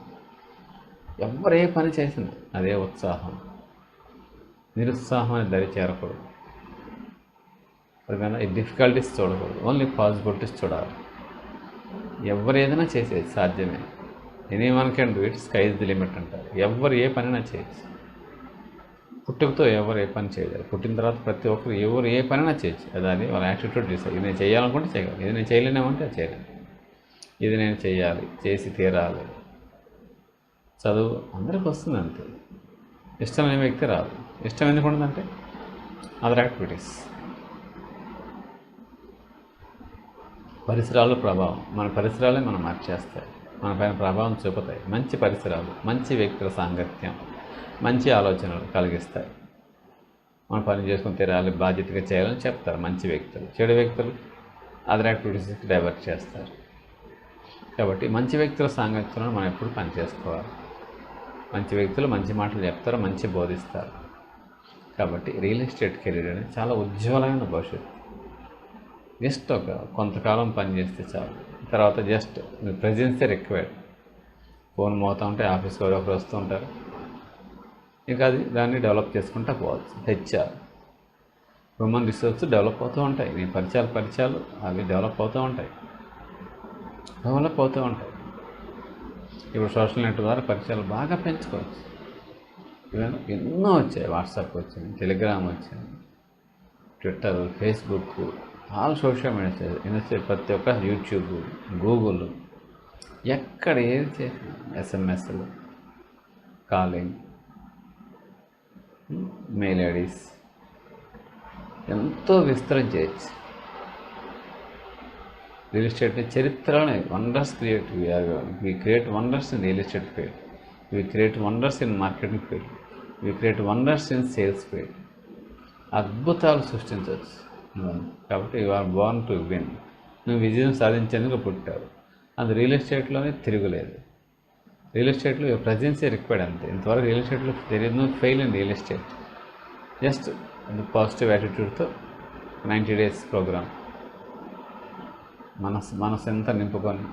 ఎవరు ఏ పని చేసినా అదే ఉత్సాహం. నిరుత్సాహం అనేది దరి చేరకూడదు. అందుకని ఈ డిఫికల్టీస్ చూడకూడదు, ఓన్లీ పాసిబిలిటీస్ చూడాలి. ఎవరు ఏదైనా చేసేది సాధ్యమే. Anyone can do it, sky is the limit అంటారు. ఎవరు ఏ పనైనా చేయొచ్చు. పుట్టుకతో ఎవరు ఏ పని చేయలేరు. పుట్టిన తర్వాత ప్రతి ఒక్కరు ఎవరు ఏ పనైనా చేయొచ్చు. అది వాళ్ళ యాటిట్యూడ్ చేస్తారు. ఇది నేను చేయాలనుకుంటే చేయగలను, ఇది నేను చేయలేనేమంటే అది చేయలేను, ఇది నేను చేయాలి, చేసి తీరాలి. చదువు అందరికి వస్తుంది అంతే. ఇష్టమైన వ్యక్తి రాదు. ఇష్టం ఎందుకు ఉండదంటే అదర్ యాక్టివిటీస్. పరిసరాల ప్రభావం, మన పరిసరాలే మనం మార్చేస్తాయి, మన పైన ప్రభావం చూపుతాయి. మంచి పరిసరాలు, మంచి వ్యక్తుల సాంగత్యం మంచి ఆలోచనలు కలిగిస్తాయి. మన పని చేసుకుని తీరాలి, బాధ్యతగా చేయాలని చెప్తారు మంచి వ్యక్తులు. చెడు వ్యక్తులు అదర్ యాక్టివిటీస్కి డైవర్ట్ చేస్తారు. కాబట్టి మంచి వ్యక్తుల సాంగత్యంలో మనం ఎప్పుడు పని చేసుకోవాలి. మంచి వ్యక్తులు మంచి మాటలు చెప్తారు, మంచి బోధిస్తారు. కాబట్టి రియల్ ఎస్టేట్ కెరీర్ అనేది చాలా ఉజ్వలమైన భవిష్యత్తు. జస్ట్ ఒక కొంతకాలం పని చేస్తే చాలు, తర్వాత జస్ట్ మీ ప్రెజెన్సే రిక్వైర్డ్. ఫోన్ మోతా ఉంటే ఆఫీస్కి ఒకరు వస్తూ ఉంటారు, ఇంకా అది దాన్ని డెవలప్ చేసుకుంటూ పోవచ్చు. హెచ్ఆర్, హ్యూమన్ రిసోర్స్ డెవలప్ అవుతూ ఉంటాయి. మీ పరిచయాలు అవి డెవలప్ అవుతూ ఉంటాయి. ఇప్పుడు సోషల్ నెట్ ద్వారా పరిచయాలు బాగా పెంచుకోవచ్చు. ఈవెన్ ఎన్నో వచ్చాయి. వాట్సాప్ వచ్చింది, టెలిగ్రామ్ వచ్చింది, Twitter, Facebook, all social media, ప్రతి ఒక్క యూట్యూబ్, గూగుల్, ఎక్కడ ఏది చేసినా ఎస్ఎంఎస్లు, కాలింగ్, మెయిల్ ఐడీస్ ఎంతో విస్తరించవచ్చు. రియల్ ఎస్టేట్ చరిత్రలోనే wonders we create wonders in real estate field, we create wonders in marketing field, we create wonders in sales field. అద్భుతాలు సృష్టించవచ్చు. కాబట్టి you are born to win. నువ్వు విజయం సాధించేందుకు పుట్టావు. అది రియల్ ఎస్టేట్లోనే తిరుగులేదు. రియల్ ఎస్టేట్లో ప్రజెన్సీ రిక్వైర్డ్ అంతే. ఇంతవరకు రియల్ ఎస్టేట్లో there is no fail in real estate. Just positive యాటిట్యూడ్తో 90 days ప్రోగ్రామ్ మనసు ఎంత నింపుకొని,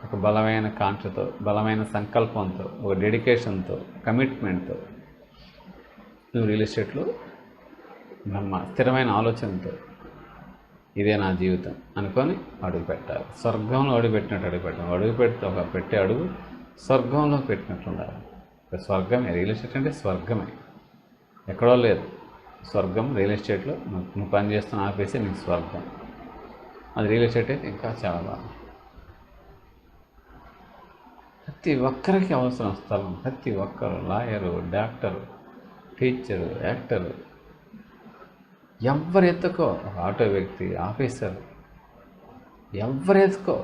ఒక బలమైన కాంక్షతో, బలమైన సంకల్పంతో, ఒక డెడికేషన్తో, కమిట్మెంట్తో నువ్వు రియల్ ఎస్టేట్లో స్థిరమైన ఆలోచనతో ఇదే నా జీవితం అనుకొని అడుగు పెట్టాలి. స్వర్గంలో అడుగుపెట్టినట్టు అడుగు పెట్టే అడుగు స్వర్గంలో పెట్టినట్టు ఉండాలి. స్వర్గమే రియల్ ఎస్టేట్ అంటే, స్వర్గమే, ఎక్కడో లేదు. స్వర్గం రియల్ ఎస్టేట్లో నువ్వు పని చేస్తున్న ఆపేసి నీకు స్వర్గం. అది రియల్ ఎస్టేట్ అయితే ఇంకా చాలా బాగా. ప్రతి ఒక్కరికి అవసరం స్థలం. ప్రతి ఒక్కరు, లాయరు, డాక్టరు, టీచరు, యాక్టరు, ఎవరు ఎత్తుకో, ఆటో వ్యక్తి, ఆఫీసర్, ఎవరు ఎత్తుకో,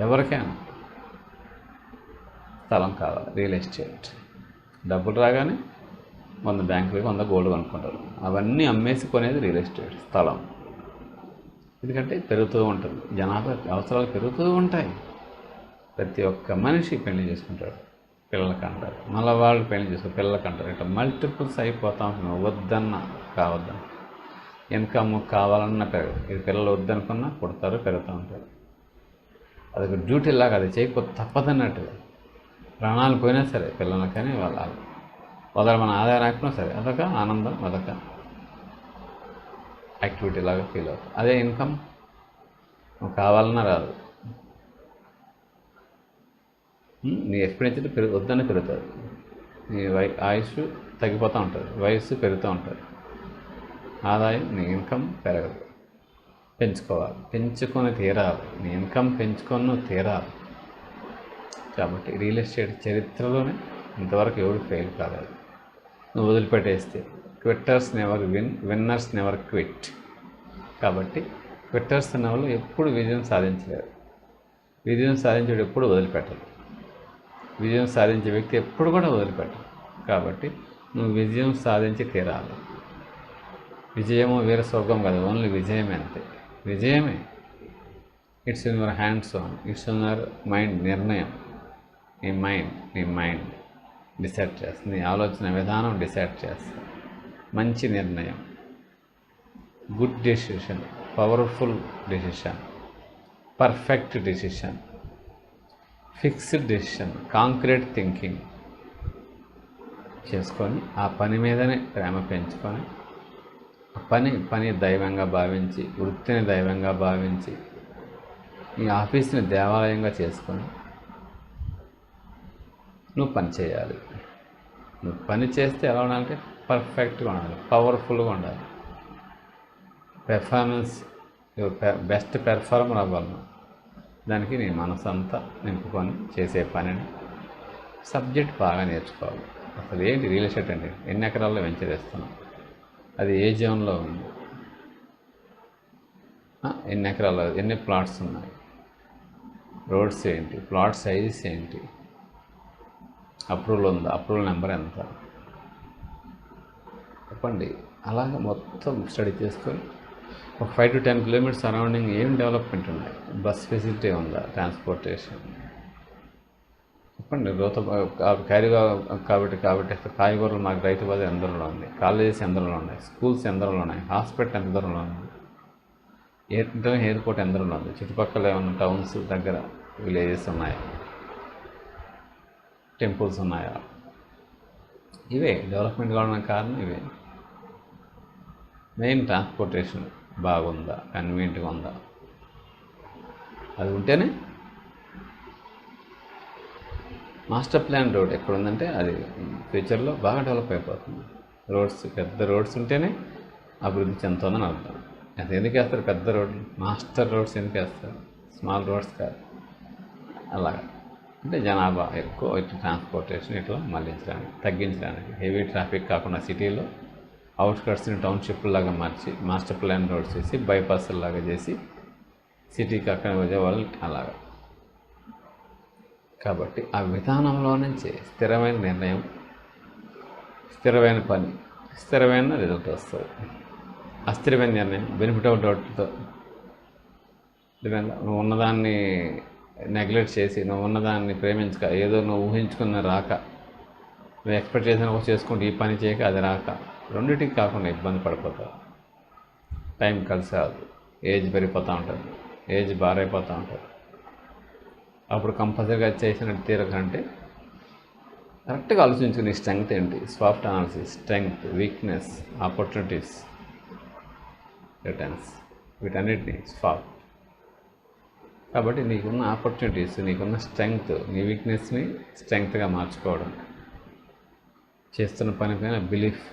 ఎవరికైనా స్థలం కావాలి. రియల్ ఎస్టేట్ డబ్బులు రాగానే 100 బ్యాంకులకి 100 గోల్డ్ కొనుక్కుంటారు. అవన్నీ అమ్మేసి కొనేది రియల్ ఎస్టేట్ స్థలం. ఎందుకంటే పెరుగుతూ ఉంటుంది, జనాభా అవసరాలు పెరుగుతూ ఉంటాయి. ప్రతి ఒక్క మనిషి పెళ్లి చేసుకుంటాడు, పిల్లలకి అంటారు, మళ్ళీ వాళ్ళు పెళ్లి చేసుకుని పిల్లలకి అంటారు. ఇట్లా మల్టిపుల్స్ అయిపోతూ ఉంటుంది. వద్దన్నా కావద్దన్నా, ఇన్కమ్ కావాలన్నా పెరగదు. ఇది పిల్లలు వద్దనుకున్నా పుడతారు, పెరుగుతూ ఉంటారు. అదొక డ్యూటీ లాగా, అది చేయకపోతే తప్పదన్నట్టుగా. ప్రాణాలు పోయినా సరే పిల్లలకి కానీ వాళ్ళ మన ఆదాయం రాకపోయినా సరే అదొక ఆనందం, అదొక యాక్టివిటీ లాగా ఫీల్ అవుతుంది. అదే ఇన్కమ్ నువ్వు కావాలన్నా రాదు. నీ ఎక్స్పెండిచర్ వద్దనే పెరుగుతుంది. నీ ఆయుష్ తగ్గిపోతూ ఉంటుంది, వయస్సు పెరుగుతూ ఉంటుంది, ఆదాయం, నీ ఇన్కమ్ పెరగదు. పెంచుకోవాలి, పెంచుకొని తీరాలి. నీ ఇన్కమ్ పెంచుకొని తీరాలి. కాబట్టి రియల్ ఎస్టేట్ చరిత్రలోనే ఇంతవరకు ఎవరు ఫెయిల్ కాలేదు. నువ్వు వదిలిపెట్టేస్తే quitters never win, winners never quit. కాబట్టి క్విట్టర్స్ అన్న వాళ్ళు ఎప్పుడు విజయం సాధించలేరు. విజయం సాధించేవాడు ఎప్పుడు వదిలిపెట్టరు. విజయం సాధించే వ్యక్తి ఎప్పుడు కూడా వదిలిపెట్టరు. కాబట్టి నువ్వు విజయం సాధించి తీరాలి. విజయము వేరే స్వర్గం కాదు, ఓన్లీ విజయమే, అంతే. విజయమే. It's in your hands on, it's in your mind. నిర్ణయం నీ మైండ్ డిసైడ్ చేస్తుంది. నీ ఆలోచన విధానం డిసైడ్ చేస్తుంది. మంచి నిర్ణయం, good decision, powerful decision, perfect decision, fixed decision, concrete thinking చేసుకొని ఆ పని మీదనే ప్రేమ పెంచుకొని ఆ పని దైవంగా భావించి, వృత్తిని దైవంగా భావించి, ఈ ఆఫీస్ని దేవాలయంగా చేసుకొని నువ్వు పని చేయాలి. నువ్వు పని చేస్తే ఎలా ఉండాలంటే పర్ఫెక్ట్గా ఉండాలి, పవర్ఫుల్గా ఉండాలి. పెర్ఫార్మెన్స్, బెస్ట్ పెర్ఫార్మర్ అవ్వాలి. దానికి నీ మనసంతా నింపుకొని చేసే పనిని, సబ్జెక్ట్ బాగా నేర్చుకోవాలి. అసలు ఏంటి రియల్ ఎస్టేట్ అంటే, ఎన్ని ఎకరాల్లో వెంచర్ వేస్తున్నాం, అది ఏ జోన్లో ఉంది, ఎన్ని ఎకరాలు, ఎన్ని ప్లాట్స్ ఉన్నాయి, రోడ్స్ ఏంటి, ప్లాట్ సైజెస్ ఏంటి, అప్రూవల్ ఉందా, అప్రూవల్ నెంబర్ ఎంత, చెప్పండి. అలాగ మొత్తం స్టడీ చేసుకొని ఒక 5 to 10 కిలోమీటర్స్ సరౌండింగ్ ఏం డెవలప్మెంట్ ఉన్నాయి, బస్ ఫెసిలిటీ ఉందా, ట్రాన్స్పోర్టేషన్, చెప్పండి. క్యారీగా కాబట్టి కాయగూరలు మాకు రైతు బజార్ ఎంత దూరంలో ఉంది, కాలేజెస్ ఎంత దూరంలో ఉన్నాయి, స్కూల్స్ ఎంత దూరంలో ఉన్నాయి, హాస్పిటల్ ఎంత దూరంలో ఉంది, ఎయిర్పోర్ట్ ఎంత దూరంలో ఉంది, చుట్టుపక్కల ఏమన్నా టౌన్స్ దగ్గర విలేజెస్ ఉన్నాయా, టెంపుల్స్ ఉన్నాయా, ఇవే డెవలప్మెంట్ కావడానికి కారణం ఇవే. మెయిన్ ట్రాన్స్పోర్టేషన్ బాగుందా, కన్వీనియంట్గా ఉందా, అది ఉంటేనే. మాస్టర్ ప్లాన్ రోడ్ ఎక్కడ ఉందంటే అది ఫ్యూచర్లో బాగా డెవలప్ అయిపోతుంది. రోడ్స్, పెద్ద రోడ్స్ ఉంటేనే అభివృద్ధి చెందుతుందని అర్థం. అది ఎందుకు వేస్తారు పెద్ద రోడ్లు, మాస్టర్ రోడ్స్ ఎందుకు వేస్తారు, స్మాల్ రోడ్స్ కాదు. అలాగా అంటే జనాభా ఎక్కువ ఇట్లా ట్రాన్స్పోర్టేషన్ ఇట్లా మళ్ళించడానికి, తగ్గించడానికి, హెవీ ట్రాఫిక్ కాకుండా సిటీలో అవుట్స్కట్స్ని టౌన్షిప్ లాగా మార్చి మాస్టర్ ప్లాన్ రోడ్స్ చేసి బైపాస్ లాగా చేసి సిటీకి అక్కడ వచ్చేవాళ్ళు అలాగా. కాబట్టి ఆ విధానంలో నుంచి స్థిరమైన నిర్ణయం, స్థిరమైన పని, స్థిరమైన రిజల్ట్ వస్తుంది. అస్థిరమైన నిర్ణయం బెనిఫిట్ ఆఫ్ డౌట్తో నువ్వు ఉన్నదాన్ని నెగ్లెక్ట్ చేసి, నువ్వు ఉన్నదాన్ని ప్రేమించక, ఏదో నువ్వు ఊహించుకున్న రాక, నువ్వు ఎక్స్పెక్ట్ చేసిన చేసుకుంటే ఈ పని చేయక అది రాక, రెండింటికి కాకుండా ఇబ్బంది పడిపోతావు. టైం కలిసి రాదు, ఏజ్ పెరిగిపోతూ ఉంటుంది, ఏజ్ బారైపోతూ ఉంటుంది. అప్పుడు కంపల్సరీగా చేసినట్టు తీరకంటే కరెక్ట్గా ఆలోచించుకుని స్ట్రెంగ్త్ ఏంటి, SWOT analysis, strength, weakness, opportunities, returns, వీటన్నిటిని స్వాఫ్ట్. కాబట్టి నీకున్న ఆపర్చునిటీస్, నీకున్న స్ట్రెంగ్త్, నీ వీక్నెస్ని స్ట్రెంగ్త్గా మార్చుకోవడం, చేస్తున్న పనిపైన బిలీఫ్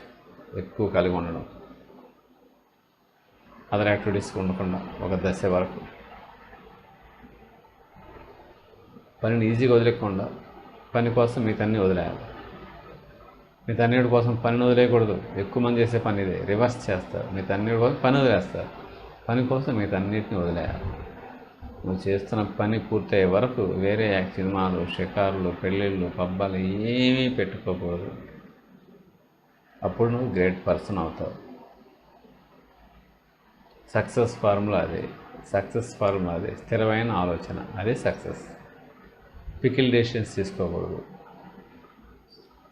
ఎక్కువ కలిగి ఉండడం, అదర్ యాక్టివిటీస్ ఉండకుండా ఒక దశ వరకు పనిని ఈజీగా వదిలేకుండా పని కోసం మిగతాన్ని వదిలేయాలి. మిగతాన్నిటి కోసం పనిని వదిలేయకూడదు. ఎక్కువ మంది చేసే పని ఇదే, రివర్స్ చేస్తారు. మిగతాన్నిటి కోసం పని వదిలేస్తారు, పని కోసం మిగతాన్నిటిని వదిలేయాలి. నువ్వు చేస్తున్న పని పూర్తయ్యే వరకు వేరే సినిమాలు, షికారులు, పెళ్ళిళ్ళు, పబ్బాలు ఏమీ పెట్టుకోకూడదు. అప్పుడు నువ్వు గ్రేట్ పర్సన్ అవుతావు. సక్సెస్ ఫార్ములా అదే, స్థిరమైన ఆలోచన, అదే సక్సెస్. పికిల్ డెసిషన్స్ తీసుకోకూడదు,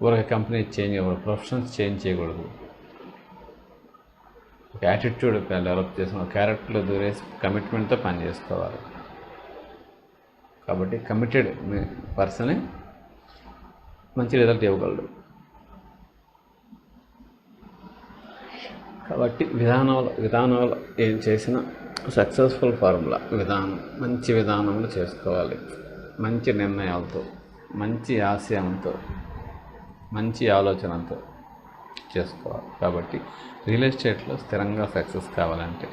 ఊరక కంపెనీ చేంజ్ అవ్వకూడదు, ప్రొఫెషన్స్ చేంజ్ చేయకూడదు. ఒక యాటిట్యూడ్ డెవలప్ చేసుకుని క్యారెక్టర్లో దూరేసి కమిట్మెంట్తో పని చేసుకోవాలి. కాబట్టి కమిటెడ్ పర్సనే మంచి రిజల్ట్ ఇవ్వగలడు. కాబట్టి విధానంలో ఏం చేసినా సక్సెస్ఫుల్ ఫార్ములా విధానం, మంచి విధానంలో చేసుకోవాలి. మంచి నిర్ణయాలతో, మంచి ఆశయంతో, మంచి ఆలోచనతో చేసుకోవాలి. కాబట్టి రియల్ ఎస్టేట్లో స్థిరంగా సక్సెస్ కావాలంటే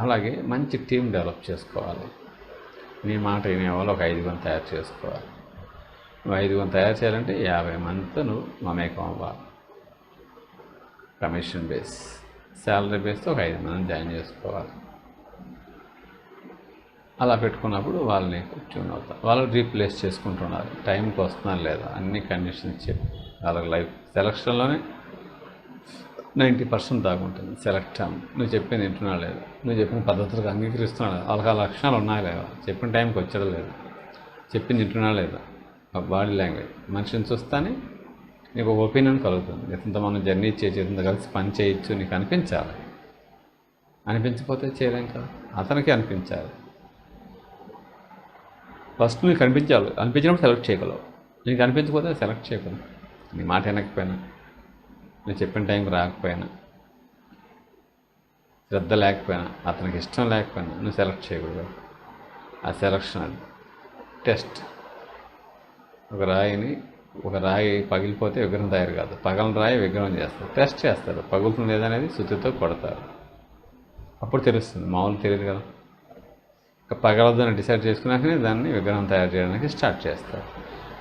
అలాగే మంచి టీం డెవలప్ చేసుకోవాలి. నీ మాట వినేవాళ్ళు ఒక 5 తయారు చేసుకోవాలి. నువ్వు 5 తయారు చేయాలంటే 50 మందితో నువ్వు మమేకం అవ్వాలి. కమిషన్ బేస్, శాలరీ బేస్తో ఒక 5 మందిని జాయిన్ చేసుకోవాలి. అలా పెట్టుకున్నప్పుడు వాళ్ళని ట్యూన్ అవుతారు. వాళ్ళు రీప్లేస్ చేసుకుంటున్నారు, టైంకి వస్తున్నారు లేదా, అన్ని కండిషన్స్ చెప్పి వాళ్ళకి లైఫ్ సెలక్షన్లోనే 90% దాకా ఉంటుంది. సెలెక్ట్ నువ్వు చెప్పింది వింటున్నా లేదా, నువ్వు చెప్పిన పద్ధతులకు అంగీకరిస్తున్నాడు, వాళ్ళకి ఆ లక్షణాలు ఉన్నాయా లేదా, చెప్పిన టైంకి వచ్చాడో లేదా, చెప్పింది వింటున్నా లేదా, బాడీ లాంగ్వేజ్ మనిషిని చూస్తానే నీకు ఒక ఒపీనియన్ కలుగుతుంది. ఎంత మనం జర్నీ చేయొచ్చు, ఎంత కలిసి పని చేయొచ్చు నీకు అనిపించాలి. అనిపించకపోతే చేయలేం కదా, అతనికి అనిపించాలి. ఫస్ట్ నీకు అనిపించాలి, అనిపించినప్పుడు సెలెక్ట్ చేయగలవు. నీకు అనిపించకపోతే సెలెక్ట్ చేయగలవు. నీ మాట వినకపోయినా, నువ్వు చెప్పిన టైంకి రాకపోయినా, శ్రద్ధ లేకపోయినా, అతనికి ఇష్టం లేకపోయినా నువ్వు సెలెక్ట్ చేయకూడదు. ఆ సెలక్షన్ అది టెస్ట్. ఒక రాయి పగిలిపోతే విగ్రహం తయారు కాదు, పగలని రాయి విగ్రహం చేస్తారు, టెస్ట్ చేస్తారు. పగులుతుంది లేదనేది సుత్తితో కొడతారు, అప్పుడు తెలుస్తుంది. మామూలు తెలియదు కదా. పగలదని డిసైడ్ చేసుకున్నాకనే దాన్ని విగ్రహం తయారు చేయడానికి స్టార్ట్ చేస్తారు.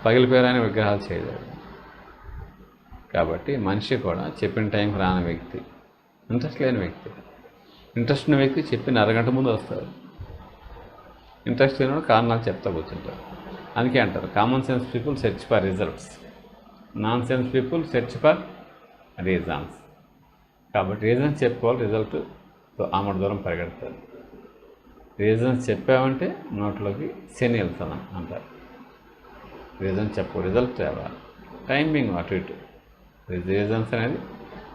పగిలిపోయారని విగ్రహాలు చేయలేదు. కాబట్టి మనిషి కూడా చెప్పిన టైంకి రాని వ్యక్తి, ఇంట్రెస్ట్ లేని వ్యక్తి, ఇంట్రెస్ట్ ఉన్న వ్యక్తి చెప్పిన అరగంట ముందు వస్తారు. ఇంట్రెస్ట్ లేనివాడు కారణాలు చెప్తా కూర్చుంటారు. అందుకే అంటారు common sense people search for results, non sense people search for reasons. కాబట్టి రీజన్స్ చెప్పుకోవాలి, రిజల్ట్ ఆమడ దూరం పరిగెడతారు. రీజన్స్ చెప్పామంటే నోట్లోకి శని వెళ్తాను అంటారు. రీజన్ చెప్పు, రిజల్ట్ రావాలి. టైమింగ్ అటు ఇటు. రీజన్స్ అనేది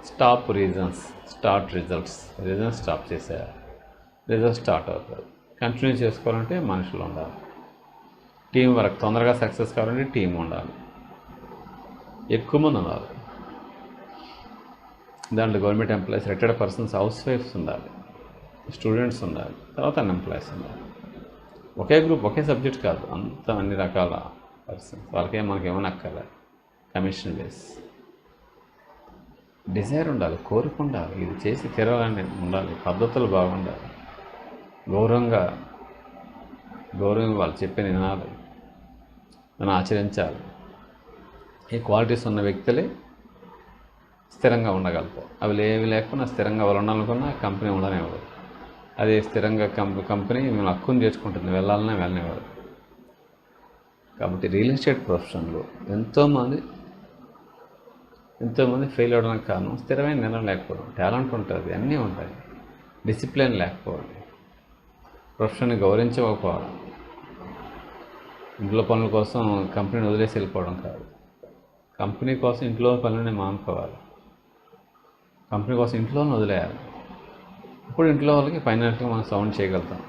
stop reasons, start results. Reasons stop చేసేయాలి, రిజల్ట్ స్టార్ట్ అవుతుంది. కంటిన్యూ చేసుకోవాలంటే మనుషులు ఉండాలి. టీం వర్క్, తొందరగా సక్సెస్ కావాలంటే టీం ఉండాలి, ఎక్కువ మంది ఉండాలి. దాంట్లో గవర్నమెంట్ ఎంప్లాయీస్, రిటైర్డ్ పర్సన్స్, హౌస్ వైఫ్స్ ఉండాలి, స్టూడెంట్స్ ఉండాలి, తర్వాత అన్ఎంప్లాయీస్ ఉండాలి. ఒకే గ్రూప్, ఒకే సబ్జెక్ట్ కాదు, అంత అన్ని రకాల పర్సన్స్. మనకేమైనా అక్కర్లే. కమిషన్ బేస్ డిజైర్ ఉండాలి, కోరిక ఉండాలి, ఇది చేసి తీరాలని ఉండాలి, పద్ధతులు బాగుండాలి, గౌరవంగా వాళ్ళు చెప్పిన వినాలి, మనం ఆచరించాలి. ఈ క్వాలిటీస్ ఉన్న వ్యక్తులే స్థిరంగా ఉండగలుగుతారు. అవి ఏమి లేకుండా స్థిరంగా వాళ్ళు ఉండాలనుకున్నా కంపెనీ ఉండనివ్వదు. అదే స్థిరంగా కంపెనీ మేము హక్కును చేసుకుంటుంది, వెళ్ళాలనే వెళ్ళనివ్వదు. కాబట్టి రియల్ ఎస్టేట్ ప్రొఫెషన్లో ఎంతోమంది ఫెయిల్ అవ్వడానికి కారణం స్థిరమైన నిర్ణయం లేకపోవడం. టాలెంట్ ఉంటుంది, అన్నీ ఉంటాయి, డిసిప్లిన్ లేకపోవడం, ప్రొఫెషన్ని గౌరవించకపోవడం, ఇంట్లో పనుల కోసం కంపెనీని వదిలేసి వెళ్ళిపోవడం కాదు. కంపెనీ కోసం ఇంట్లో పనులని మానుకోవాలి, కంపెనీ కోసం ఇంట్లోనే వదిలేయాలి. ఇప్పుడు ఇంట్లో వాళ్ళకి ఫైనాన్షియల్గా మనం సౌండ్ చేయగలుగుతాం,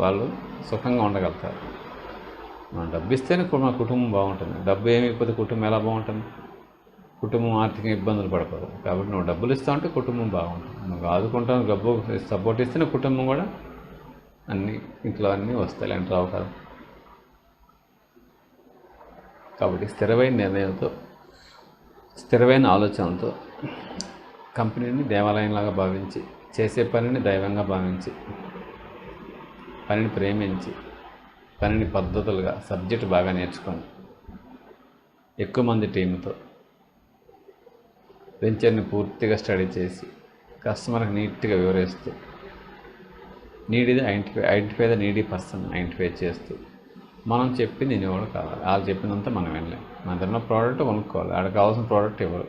వాళ్ళు సుఖంగా ఉండగలుగుతారు. మనం డబ్బు ఇస్తేనే మన కుటుంబం బాగుంటుంది. డబ్బు ఏమైపోతే కుటుంబం ఎలా బాగుంటుంది? కుటుంబం ఆర్థిక ఇబ్బందులు పడకూడదు. కాబట్టి నువ్వు డబ్బులు ఇస్తావు అంటే కుటుంబం బాగుంటుంది. నువ్వు ఆదుకుంటావు, డబ్బు సపోర్ట్ ఇస్తేనే కుటుంబం కూడా ఇంట్లో అన్నీ వస్తాయి, అంటే రావు కదా. కాబట్టి స్థిరమైన నిర్ణయంతో, స్థిరమైన ఆలోచనతో కంపెనీని దేవాలయంలాగా భావించి, చేసే పనిని దైవంగా భావించి, పనిని ప్రేమించి, పనిని పద్ధతులుగా సబ్జెక్ట్ బాగా నేర్చుకొని, ఎక్కువ మంది టీంతో వెంచర్ని పూర్తిగా స్టడీ చేసి, కస్టమర్కి నీట్గా వివరిస్తూ, identify the needy person identify చేస్తూ, మనం చెప్పింది వినేవాడు కావాలి. వాళ్ళు చెప్పినంత మనం వినలేం. మన దగ్గర ఉన్న ప్రోడక్ట్ కొనుక్కోవాలి, ఆడికి కావాల్సిన ప్రోడక్ట్ ఇవ్వరు,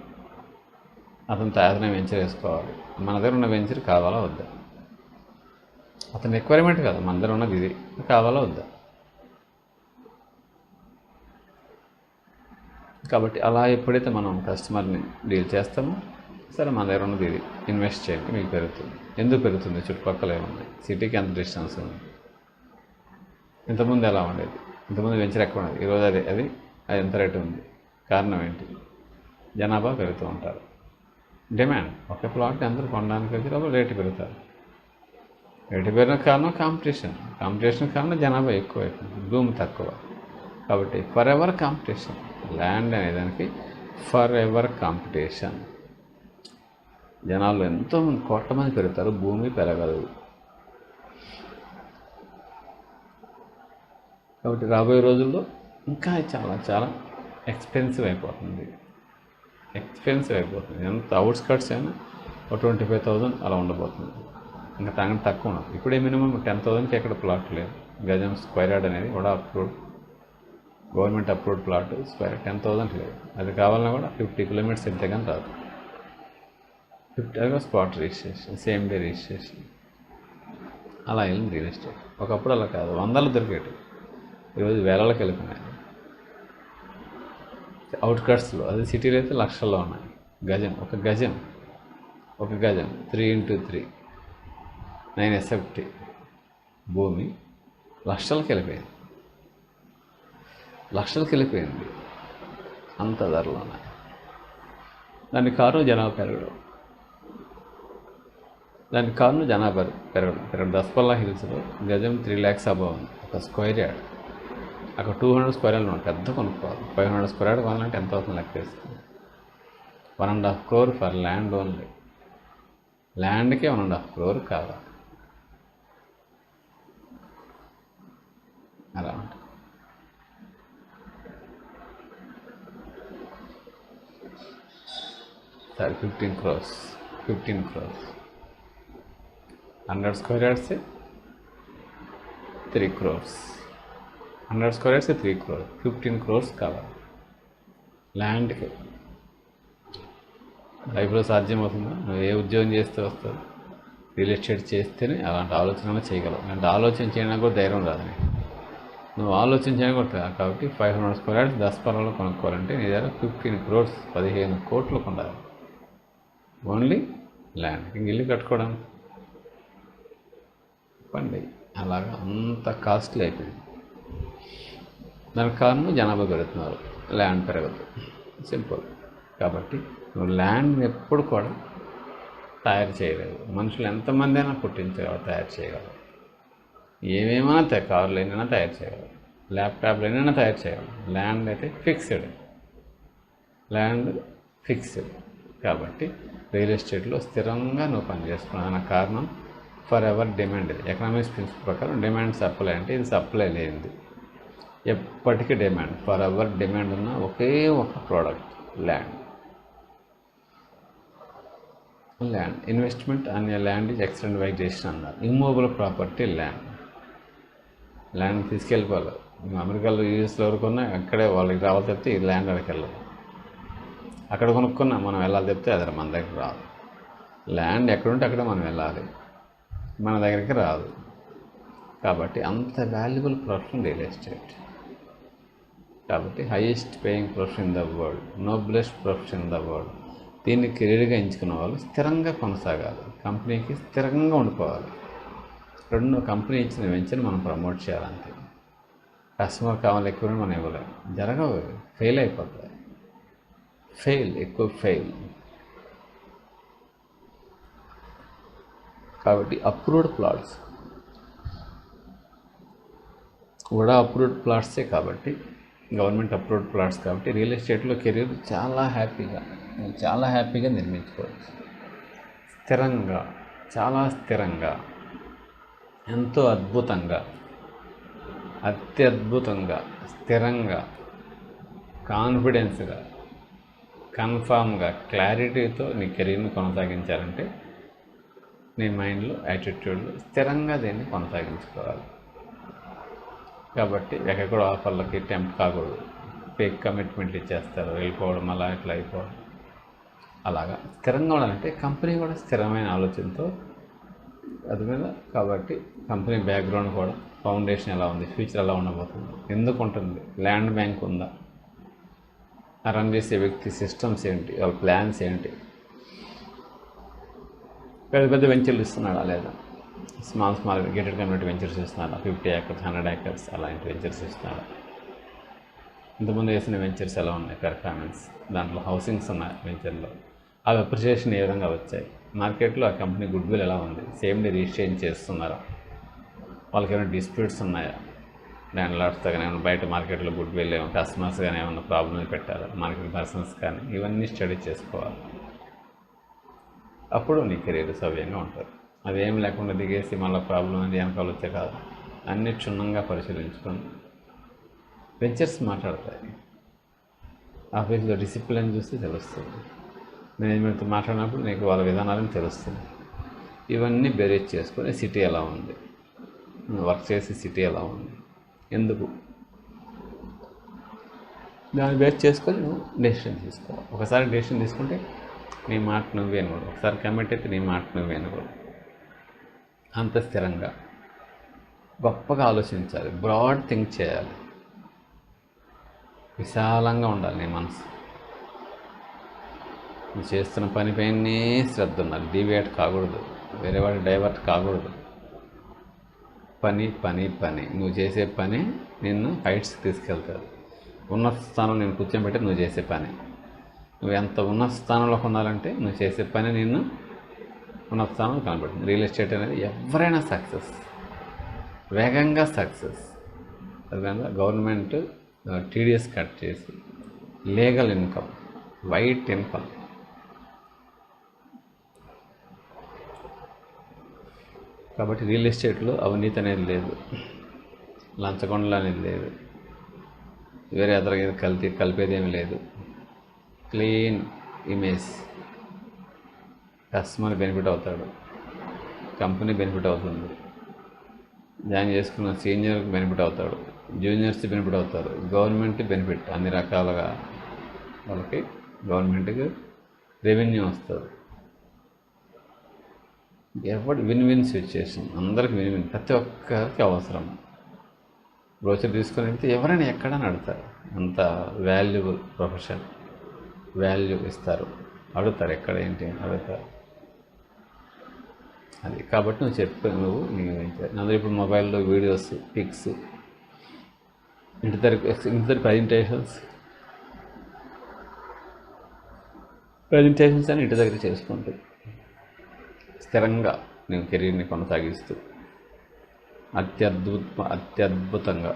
అతను తయారైన వెంచర్ వేసుకోవాలి. మన దగ్గర ఉన్న వెంచర్ కావాలా వద్దా, అతని రిక్వైర్మెంట్ కాదు, మన దగ్గర ఉన్నది ఇది కావాలా వద్దా. కాబట్టి అలా ఎప్పుడైతే మనం కస్టమర్ని డీల్ చేస్తామో, సరే మన దగ్గర ఉన్నది ఇది, ఇన్వెస్ట్ చేయండి, మీకు పెరుగుతుంది. ఎందుకు పెరుగుతుంది? చుట్టుపక్కల ఏముంది, సిటీకి ఎంత డిస్టెన్స్ ఉంది, ఇంతకుముందు ఎలా ఉండేది, ఇంతకుముందు వెంచర్ ఎక్కడ ఉండేది, ఈరోజు అది ఎంత రేటు ఉంది, కారణం ఏంటి? జనాభా పెరుగుతూ ఉంటారు, డిమాండ్. ఒకే ప్లాట్ అందరూ కొనడానికి వచ్చి రేటు పెరుగుతారు. రేటు పెరిగిన కారణం కాంపిటీషన్ కారణం జనాభా ఎక్కువ అయిపోయింది, భూమి తక్కువ. కాబట్టి ఫర్ ఎవర్ కాంపిటీషన్. ల్యాండ్ అనే దానికి ఫర్ ఎవర్ కాంపిటీషన్. జనాలు ఎంతోమంది, కోట్ల మంది పెరుగుతారు, భూమి పెరగదు. కాబట్టి రాబోయే రోజుల్లో ఇంకా చాలా చాలా ఎక్స్పెన్సివ్ అయిపోతుంది. ఎంత అవుట్స్కట్స్ అయినా ఒక 25,000 అలా ఉండబోతుంది, ఇంకా తక్కువ ఉండదు. ఇప్పుడే మినిమం 10,000కి ఎక్కడ ప్లాట్ లేదు. గజం స్క్వేర్ యార్డ్ అనేది కూడా గవర్నమెంట్ అప్రూవ్డ్ ప్లాట్ స్క్వేర్ 10,000 లేదు. అది కావాలన్నా కూడా 50 కిలోమీటర్స్ వెళ్తే కానీ రాదు. 50 spot registration, same day registration, అలా వెళ్ళింది రియల్ ఎస్టేట్. ఒకప్పుడు అలా కాదు, 100 దొరికేటి, ఈరోజు వేలలోకి వెళ్ళిపోయినాయి. అవుట్కట్స్లో, అది సిటీలో అయితే లక్షల్లో ఉన్నాయి. ఒక గజం 3x3 9 SFT భూమి లక్షలకి వెళ్ళిపోయింది, అంత ధరలో ఉన్నాయి. దాని కారణం జనాభా పెరగడం. దసపల్లా హిల్స్లో గజం 3 lakhs అబవ్ ఉంది, ఒక స్క్వేర్ యార్డ్. అక్కడ 200 స్క్వేర్ యార్డ్ ఉంది, పెద్ద కొనుక్కోవాలి. 500 స్క్వేర్ యార్డ్ కొనాలంటే ఎంత అవుతుంది లెక్క వేసుకుంది. 1.5 crore ఫర్ ల్యాండ్ ఓన్లీ. ల్యాండ్కే 1.5 crore కావాలి. అలా ఉంటుంది. సరే 15 crores. 100 స్క్వేర్ యార్డ్సే 3 crores. 100 స్క్వేర్ యార్డ్సే 3 crores. 15 crores కావాలి ల్యాండ్కి. లైఫ్లో సాధ్యమవుతుందా? నువ్వు ఏ ఉద్యోగం చేస్తే వస్తుంది? రియల్ ఎస్టేట్ చేస్తేనే అలాంటి ఆలోచన చేయగలవు. అలాంటి ఆలోచన చేయడానికి కూడా ధైర్యం రాదు నీకు. నువ్వు ఆలోచన చేయకూడదు. కాబట్టి 500 స్క్వేర్ యార్డ్స్ 10 పర్వాలో కొనుక్కోవాలంటే నీ దగ్గర 15 crores 15 కోట్లు కొనాలి ఓన్లీ ల్యాండ్. ఇంక ఇల్లు కట్టుకోవడం చెప్పండి, అలాగా అంత కాస్ట్లీ అయిపోయింది. దానికి కారణం జనాభా పెరుగుతున్నారు, ల్యాండ్ పెరగదు. సింపుల్. కాబట్టి నువ్వు ల్యాండ్ని ఎప్పుడు కూడా తయారు చేయలేదు. మనుషులు ఎంతమంది అయినా పుట్టించగలరు, తయారు చేయగలరు. ఏమేమైనా కార్లు అయినా తయారు చేయగలరు, ల్యాప్టాప్లు అయినా తయారు చేయగలరు. ల్యాండ్ అయితే ఫిక్స్డ్. Land fixed. కాబట్టి రియల్ ఎస్టేట్లో స్థిరంగా నువ్వు పనిచేస్తున్నావు. కారణం ఫర్ ఎవర్ డిమాండ్. ఇది ఎకనామిక్స్ ప్రిన్సిపల్ ప్రకారం డిమాండ్ సప్లై అంటే ఇది సప్లై లేనిది, ఎప్పటికీ డిమాండ్. ఫర్ ఎవర్ డిమాండ్ ఉన్న ఒకే ఒక product land. Land investment on a land is excellent వైజేషన్ అన్నారు. Immovable property land. ల్యాండ్ తీసుకెళ్ళిపోవాలి. అమెరికాలో యూఎస్లో ఎవరుకున్నా అక్కడే వాళ్ళకి రావాలి చెప్తే ఈ ల్యాండ్ అక్కడికి వెళ్ళదు. అక్కడ కొనుక్కున్నా మనం వెళ్ళాలి చెప్తే అది మన దగ్గర రాదు. ల్యాండ్ ఎక్కడుంటే అక్కడే మనం వెళ్ళాలి, మన దగ్గరికి రాదు. కాబట్టి అంత వాల్యుబుల్ ప్రొఫెషన్ రియల్ ఎస్టేట్. కాబట్టి highest paying profession in the world, noblest profession in the world. దీన్ని కెరీర్గా ఎంచుకున్న వాళ్ళు స్థిరంగా కొనసాగాలి, కంపెనీకి స్థిరంగా ఉండిపోవాలి. రెండు కంపెనీ ఇచ్చిన వెంచర్ని మనం ప్రమోట్ చేయాలంతే. కస్టమర్ కావాలి ఎక్కువ మనం ఇవ్వలేము, జరగవు, ఫెయిల్ అయిపోతాయి. ఎక్కువ ఫెయిల్. కాబట్టి అప్రూవ్డ్ ప్లాట్స్ కూడా అప్రూవ్డ్ ప్లాట్సే. కాబట్టి గవర్నమెంట్ అప్రూవ్డ్ ప్లాట్స్. కాబట్టి రియల్ ఎస్టేట్లో కెరీర్ చాలా హ్యాపీగా నిర్మించుకోవచ్చు. స్థిరంగా, చాలా స్థిరంగా, ఎంతో అద్భుతంగా, అత్యద్భుతంగా, స్థిరంగా, కాన్ఫిడెన్స్గా, కన్ఫామ్గా, క్లారిటీతో నీ కెరీర్ని కొనసాగించాలంటే నీ మైండ్లో, యాటిట్యూడ్లో స్థిరంగా దీన్ని కొనసాగించుకోవాలి. కాబట్టి ఎక్కడెక్కడో ఆఫర్లకి టెంప్ట్ కాకూడదు. ఫేక్ కమిట్మెంట్లు ఇచ్చేస్తారు, వెళ్ళిపోవడం, అలా ఇట్లా అయిపోవడం. అలాగా స్థిరంగా ఉండాలంటే కంపెనీ కూడా స్థిరమైన ఆలోచనతో అది మీద. కాబట్టి కంపెనీ బ్యాక్గ్రౌండ్ కూడా, ఫౌండేషన్ ఎలా ఉంది, ఫ్యూచర్ ఎలా ఉండబోతుంది, ఎందుకు ఉంటుంది, ల్యాండ్ బ్యాంక్ ఉందా, రన్ చేసే వ్యక్తి సిస్టమ్స్ ఏంటి, వాళ్ళ ప్లాన్స్ ఏంటి, పెద్ద వెంచర్లు ఇస్తున్నాడా లేదా, స్మాల్ గేటెడ్ కమ్యూనిటీ వెంచర్స్ ఇస్తున్నాడా, 50 acres 100 acres అలాంటి వెంచర్స్ ఇస్తున్నాడా, ఇంతకుముందు వేసిన వెంచర్స్ ఎలా ఉన్నాయి, పెర్ఫార్మెన్స్, దాంట్లో హౌసింగ్స్ ఉన్నాయి వెంచర్లో, అవి అప్రిషియేషన్ ఏ విధంగా వచ్చాయి, మార్కెట్లో ఆ కంపెనీ గుడ్ విల్ ఎలా ఉంది, సేమ్ డే రిజిస్ట్రేషన్ చేస్తున్నారా, వాళ్ళకి ఏమైనా డిస్ప్యూట్స్ ఉన్నాయా, ల్యాండ్ లాట్స్తో కానీ ఏమైనా బయట మార్కెట్లో గుడ్ విల్ ఏమైనా కస్టమర్స్ కానీ ఏమైనా ప్రాబ్లమ్స్ పెట్టారా, మార్కెట్ పర్సన్స్ కానీ, ఇవన్నీ స్టడీ చేసుకోవాలి. అప్పుడు నీ కెరీర్ సవ్యంగా ఉంటుంది. అదేం లేకుండా దిగేసి మళ్ళీ ప్రాబ్లం అనేది వెనకాల వచ్చే కాదు. అన్నీ క్షుణ్ణంగా పరిశీలించుకొని వెంచర్స్ మాట్లాడతాయి. ఆఫీస్లో డిసిప్లిన్ చూస్తే తెలుస్తుంది. మేనేజ్మెంట్తో మాట్లాడినప్పుడు నీకు వాళ్ళ విధానాలను తెలుస్తుంది. ఇవన్నీ బేరేజ్ చేసుకొని సిటీ ఎలా ఉంది, వర్క్ చేసే సిటీ ఎలా ఉంది, ఎందుకు, దాన్ని బేస్ చేసుకొని నువ్వు డెసిషన్ తీసుకోవాలి. ఒకసారి డెసిషన్ తీసుకుంటే నీ మాట నువ్వే అనుకోడు, ఒకసారి కమిట్ అయితే నీ మాట నువ్వే అనుకోడు. అంత స్థిరంగా గొప్పగా ఆలోచించాలి, బ్రాడ్ థింక్ చేయాలి, విశాలంగా ఉండాలి నీ మనసు. నువ్వు చేస్తున్న పనిపైనే శ్రద్ధ ఉండాలి, డీవియేట్ కాకూడదు, వేరే వాడి డైవర్ట్ కాకూడదు. పని పని పని, నువ్వు చేసే పని నిన్ను హైట్స్కి తీసుకెళ్తారు. ఉన్నత స్థానం నేను కూర్చోబెట్టి నువ్వు చేసే పని, నువ్వు ఎంత ఉన్నత స్థానంలోకి ఉండాలంటే నువ్వు చేసే పని నిన్ను ఉన్నత స్థానంలో కనబడుతుంది. రియల్ ఎస్టేట్ అనేది ఎవరైనా సక్సెస్, వేగంగా సక్సెస్. అదేవిధంగా గవర్నమెంట్ టీడీఎస్ కట్ చేసి లీగల్ ఇన్కమ్, వైట్ ఇన్కమ్. కాబట్టి రియల్ ఎస్టేట్లో అవినీతి అనేది లేదు, లంచగొండలు అనేది లేదు, వేరే అదర్ కలిపేది ఏమీ లేదు. క్లీన్ ఇమేజ్, కస్టమర్ బెనిఫిట్ అవుతాడు. కంపెనీ బెనిఫిట్ అవుతుంది, జాయిన్ చేసుకున్న సీనియర్కి బెనిఫిట్ అవుతాడు, జూనియర్స్ బెనిఫిట్ అవుతారు, గవర్నమెంట్ బెనిఫిట్, అన్ని రకాలుగా వాళ్ళకి గవర్నమెంట్కి రెవెన్యూ వస్తుంది. ఎవరి విన్ విన్ సిచ్యుయేషన్, అందరికి విన్ విన్, ప్రతి ఒక్కరికి అవసరం. బ్రోచర్ తీసుకొని వెళ్తే ఎవరైనా ఎక్కడైనా అడుగుతారు, అంత వాల్యుబుల్ ప్రొఫెషన్, వాల్యూ ఇస్తారు, అడుగుతారు ఎక్కడ ఏంటి అడుగుతారు. అది కాబట్టి నువ్వు నువ్వు అందరూ ఇప్పుడు మొబైల్లో వీడియోస్, పిక్స్, ఇంటి దగ్గర ప్రజెంటేషన్స్ అని ఇంటి దగ్గర చేసుకుంటూ స్థిరంగా నేను కెరీర్ని కొనసాగిస్తూ అత్యద్భుతంగా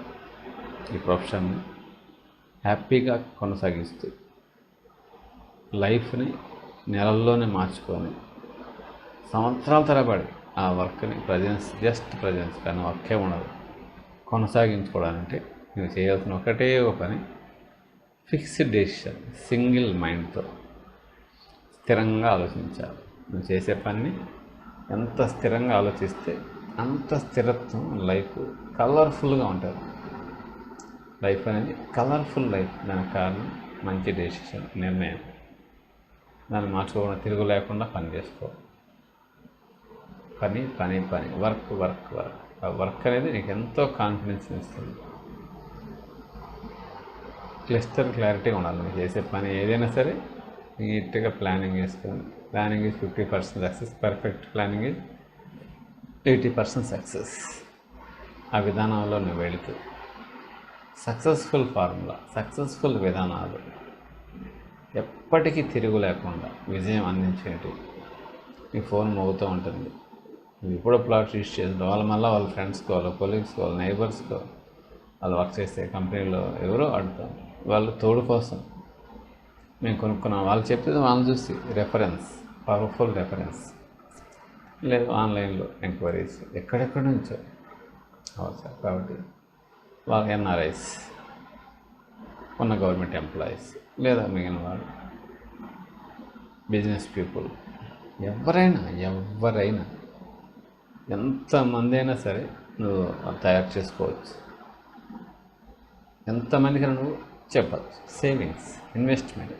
ఈ ప్రొఫెషన్ని హ్యాపీగా కొనసాగిస్తూ లైఫ్ని నెలల్లోనే మార్చుకొని సంవత్సరాల తరబడి ఆ వర్క్ని జస్ట్ ప్రజెన్స్ కానీ వర్కే ఉండదు కొనసాగించుకోవడానికి నువ్వు చేయాల్సిన ఒకటే ఒక పని, ఫిక్స్డ్ డెసిషన్, సింగిల్ మైండ్తో స్థిరంగా ఆలోచించాలి. నువ్వు చేసే పని ఎంత స్థిరంగా ఆలోచిస్తే అంత స్థిరత్వం లైఫ్ కలర్ఫుల్గా ఉంటుంది. లైఫ్ అనేది కలర్ఫుల్ లైఫ్, దానికి కారణం మంచి డెసిషన్, నిర్ణయం. దాన్ని మార్చుకోకుండా తిరుగు లేకుండా పని చేసుకో. పని పని పని, వర్క్ వర్క్ వర్క్. ఆ వర్క్ అనేది నీకు ఎంతో కాన్ఫిడెన్స్ ఇస్తుంది. క్లారిటీగా ఉండాలి. నువ్వు చేసే పని ఏదైనా సరే నీట్గా ప్లానింగ్ వేసుకొని, planning is 50% success, perfect planning is 80% success. ఆ విధానంలో నువ్వు వెళుతూ సక్సెస్ఫుల్ ఫార్ములా, సక్సెస్ఫుల్ విధానాలు ఎప్పటికీ తిరుగు లేకుండా విజయం అందించేటి. నీ ఫోన్ మోగుతూ ఉంటుంది, నువ్వు ఎప్పుడో ప్లాట్ యూజ్ చేసిన మళ్ళీ వాళ్ళ ఫ్రెండ్స్కో, వాళ్ళ కొలీగ్స్కో, వాళ్ళ నైబర్స్కో, వాళ్ళు వర్క్ చేసే కంపెనీలో ఎవరో అడుగుతాం, వాళ్ళు తోడు కోసం మేము కొనుక్కున్నాం, వాళ్ళు చెప్పేది వాళ్ళు చూసి రెఫరెన్స్, పవర్ఫుల్ రెఫరెన్స్, లేదు ఆన్లైన్లో ఎంక్వైరీస్ ఎక్కడెక్కడి నుంచో అవసరం. కాబట్టి వాళ్ళు ఎన్ఆర్ఐస్, ఉన్న గవర్నమెంట్ ఎంప్లాయీస్, లేదా మిగిలిన వాళ్ళు బిజినెస్ పీపుల్, ఎవరైనా ఎంతమంది అయినా సరే నువ్వు తయారు చేసుకోవచ్చు. ఎంతమందికి నువ్వు చెప్పచ్చు. సేవింగ్స్, ఇన్వెస్ట్మెంట్,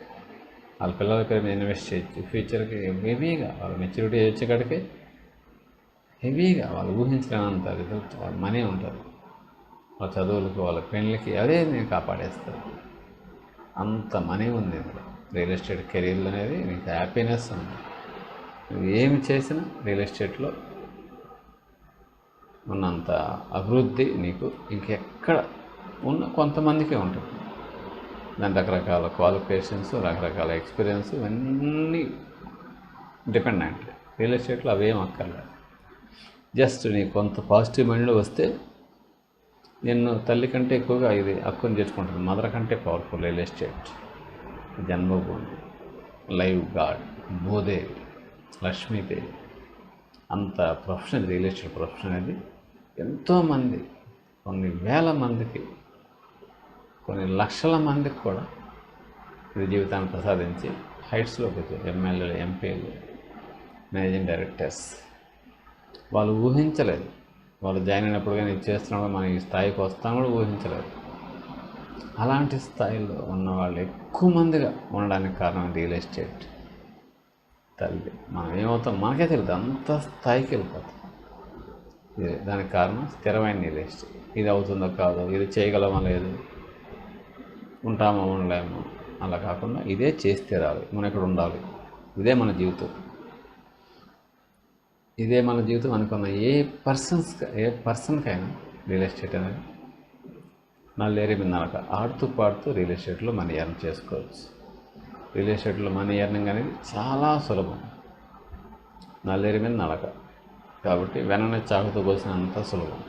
వాళ్ళ పిల్లల పేరు మీద ఇన్వెస్ట్ చేయొచ్చు. ఫ్యూచర్కి హెవీగా వాళ్ళ మెచ్యూరిటీ వచ్చేకాడికి హెవీగా వాళ్ళు ఊహించలేనంత రిజల్ట్, వాళ్ళ మనీ ఉంటుంది. వాళ్ళ చదువులకి, వాళ్ళ పెళ్ళికి అదే నేను కాపాడేస్తాను. అంత మనీ ఉంది ఇందులో. రియల్ ఎస్టేట్ కెరీర్లు అనేది నీకు హ్యాపీనెస్ ఉంది. నువ్వు ఏమి చేసినా రియల్ ఎస్టేట్లో ఉన్నంత అభివృద్ధి నీకు ఇంకెక్కడ ఉన్న కొంతమందికే ఉంటుంది. దాని రకరకాల క్వాలిఫికేషన్స్, రకరకాల ఎక్స్పీరియన్స్, ఇవన్నీ డిపెండెంట్. రియల్ ఎస్టేట్లో అవేం అక్కర్లేదు. జస్ట్ నీకు కొంత పాజిటివ్ మైండ్లో వస్తే నిన్ను తల్లి కంటే ఎక్కువగా ఇది హక్కుని చేసుకుంటుంది. మదర్ కంటే పవర్ఫుల్ రియల్ ఎస్టేట్. జన్మభూమి, లైవ్ గాడ్, భూదేవి, లక్ష్మీదేవి, అంత ప్రొఫెషన్ రియల్ ఎస్టేట్ ప్రొఫెషన్ అనేది ఎంతోమంది, కొన్ని వేల మందికి, కొన్ని లక్షల మందికి కూడా ఇది జీవితాన్ని ప్రసాదించి హైట్స్లోకి వచ్చారు. ఎమ్మెల్యేలు, ఎంపీలు, మేనేజింగ్ డైరెక్టర్స్. వాళ్ళు ఊహించలేదు. వాళ్ళు జాయిన్ అయినప్పుడు కానీ ఇది చేస్తున్నప్పుడు మనం ఈ స్థాయికి వస్తాం కూడా ఊహించలేదు. అలాంటి స్థాయిలో ఉన్న వాళ్ళు ఎక్కువ మందిగా ఉండడానికి కారణం రియల్ ఎస్టేట్. తల్లి, మనం ఏమవుతాం మనకే తెలియదు, అంత స్థాయికి వెళ్ళిపోతాం. ఇది దానికి కారణం స్థిరమైన రియల్ ఎస్టేట్. ఇది అవుతుందో కాదో, ఇది చేయగలమా లేదు, ఉంటామో ఉండలేమో, అలా కాకుండా ఇదే చేస్తే రాలి, మనం ఇక్కడ ఉండాలి, ఇదే మన జీవితం. ఇదే మన జీవితం అనుకున్న ఏ పర్సన్కైనా రియల్ ఎస్టేట్ అనేది నల్లేరి మీద నడక. ఆడుతూ పాడుతూ రియల్ ఎస్టేట్లో మనీ ఎర్న్ చేసుకోవచ్చు. రియల్ ఎస్టేట్లో మనీ ఎర్నింగ్ అనేది చాలా సులభం. నల్లేరి మీద నడక కాబట్టి వెననే చాకుతూ కోసిన అంత సులభం.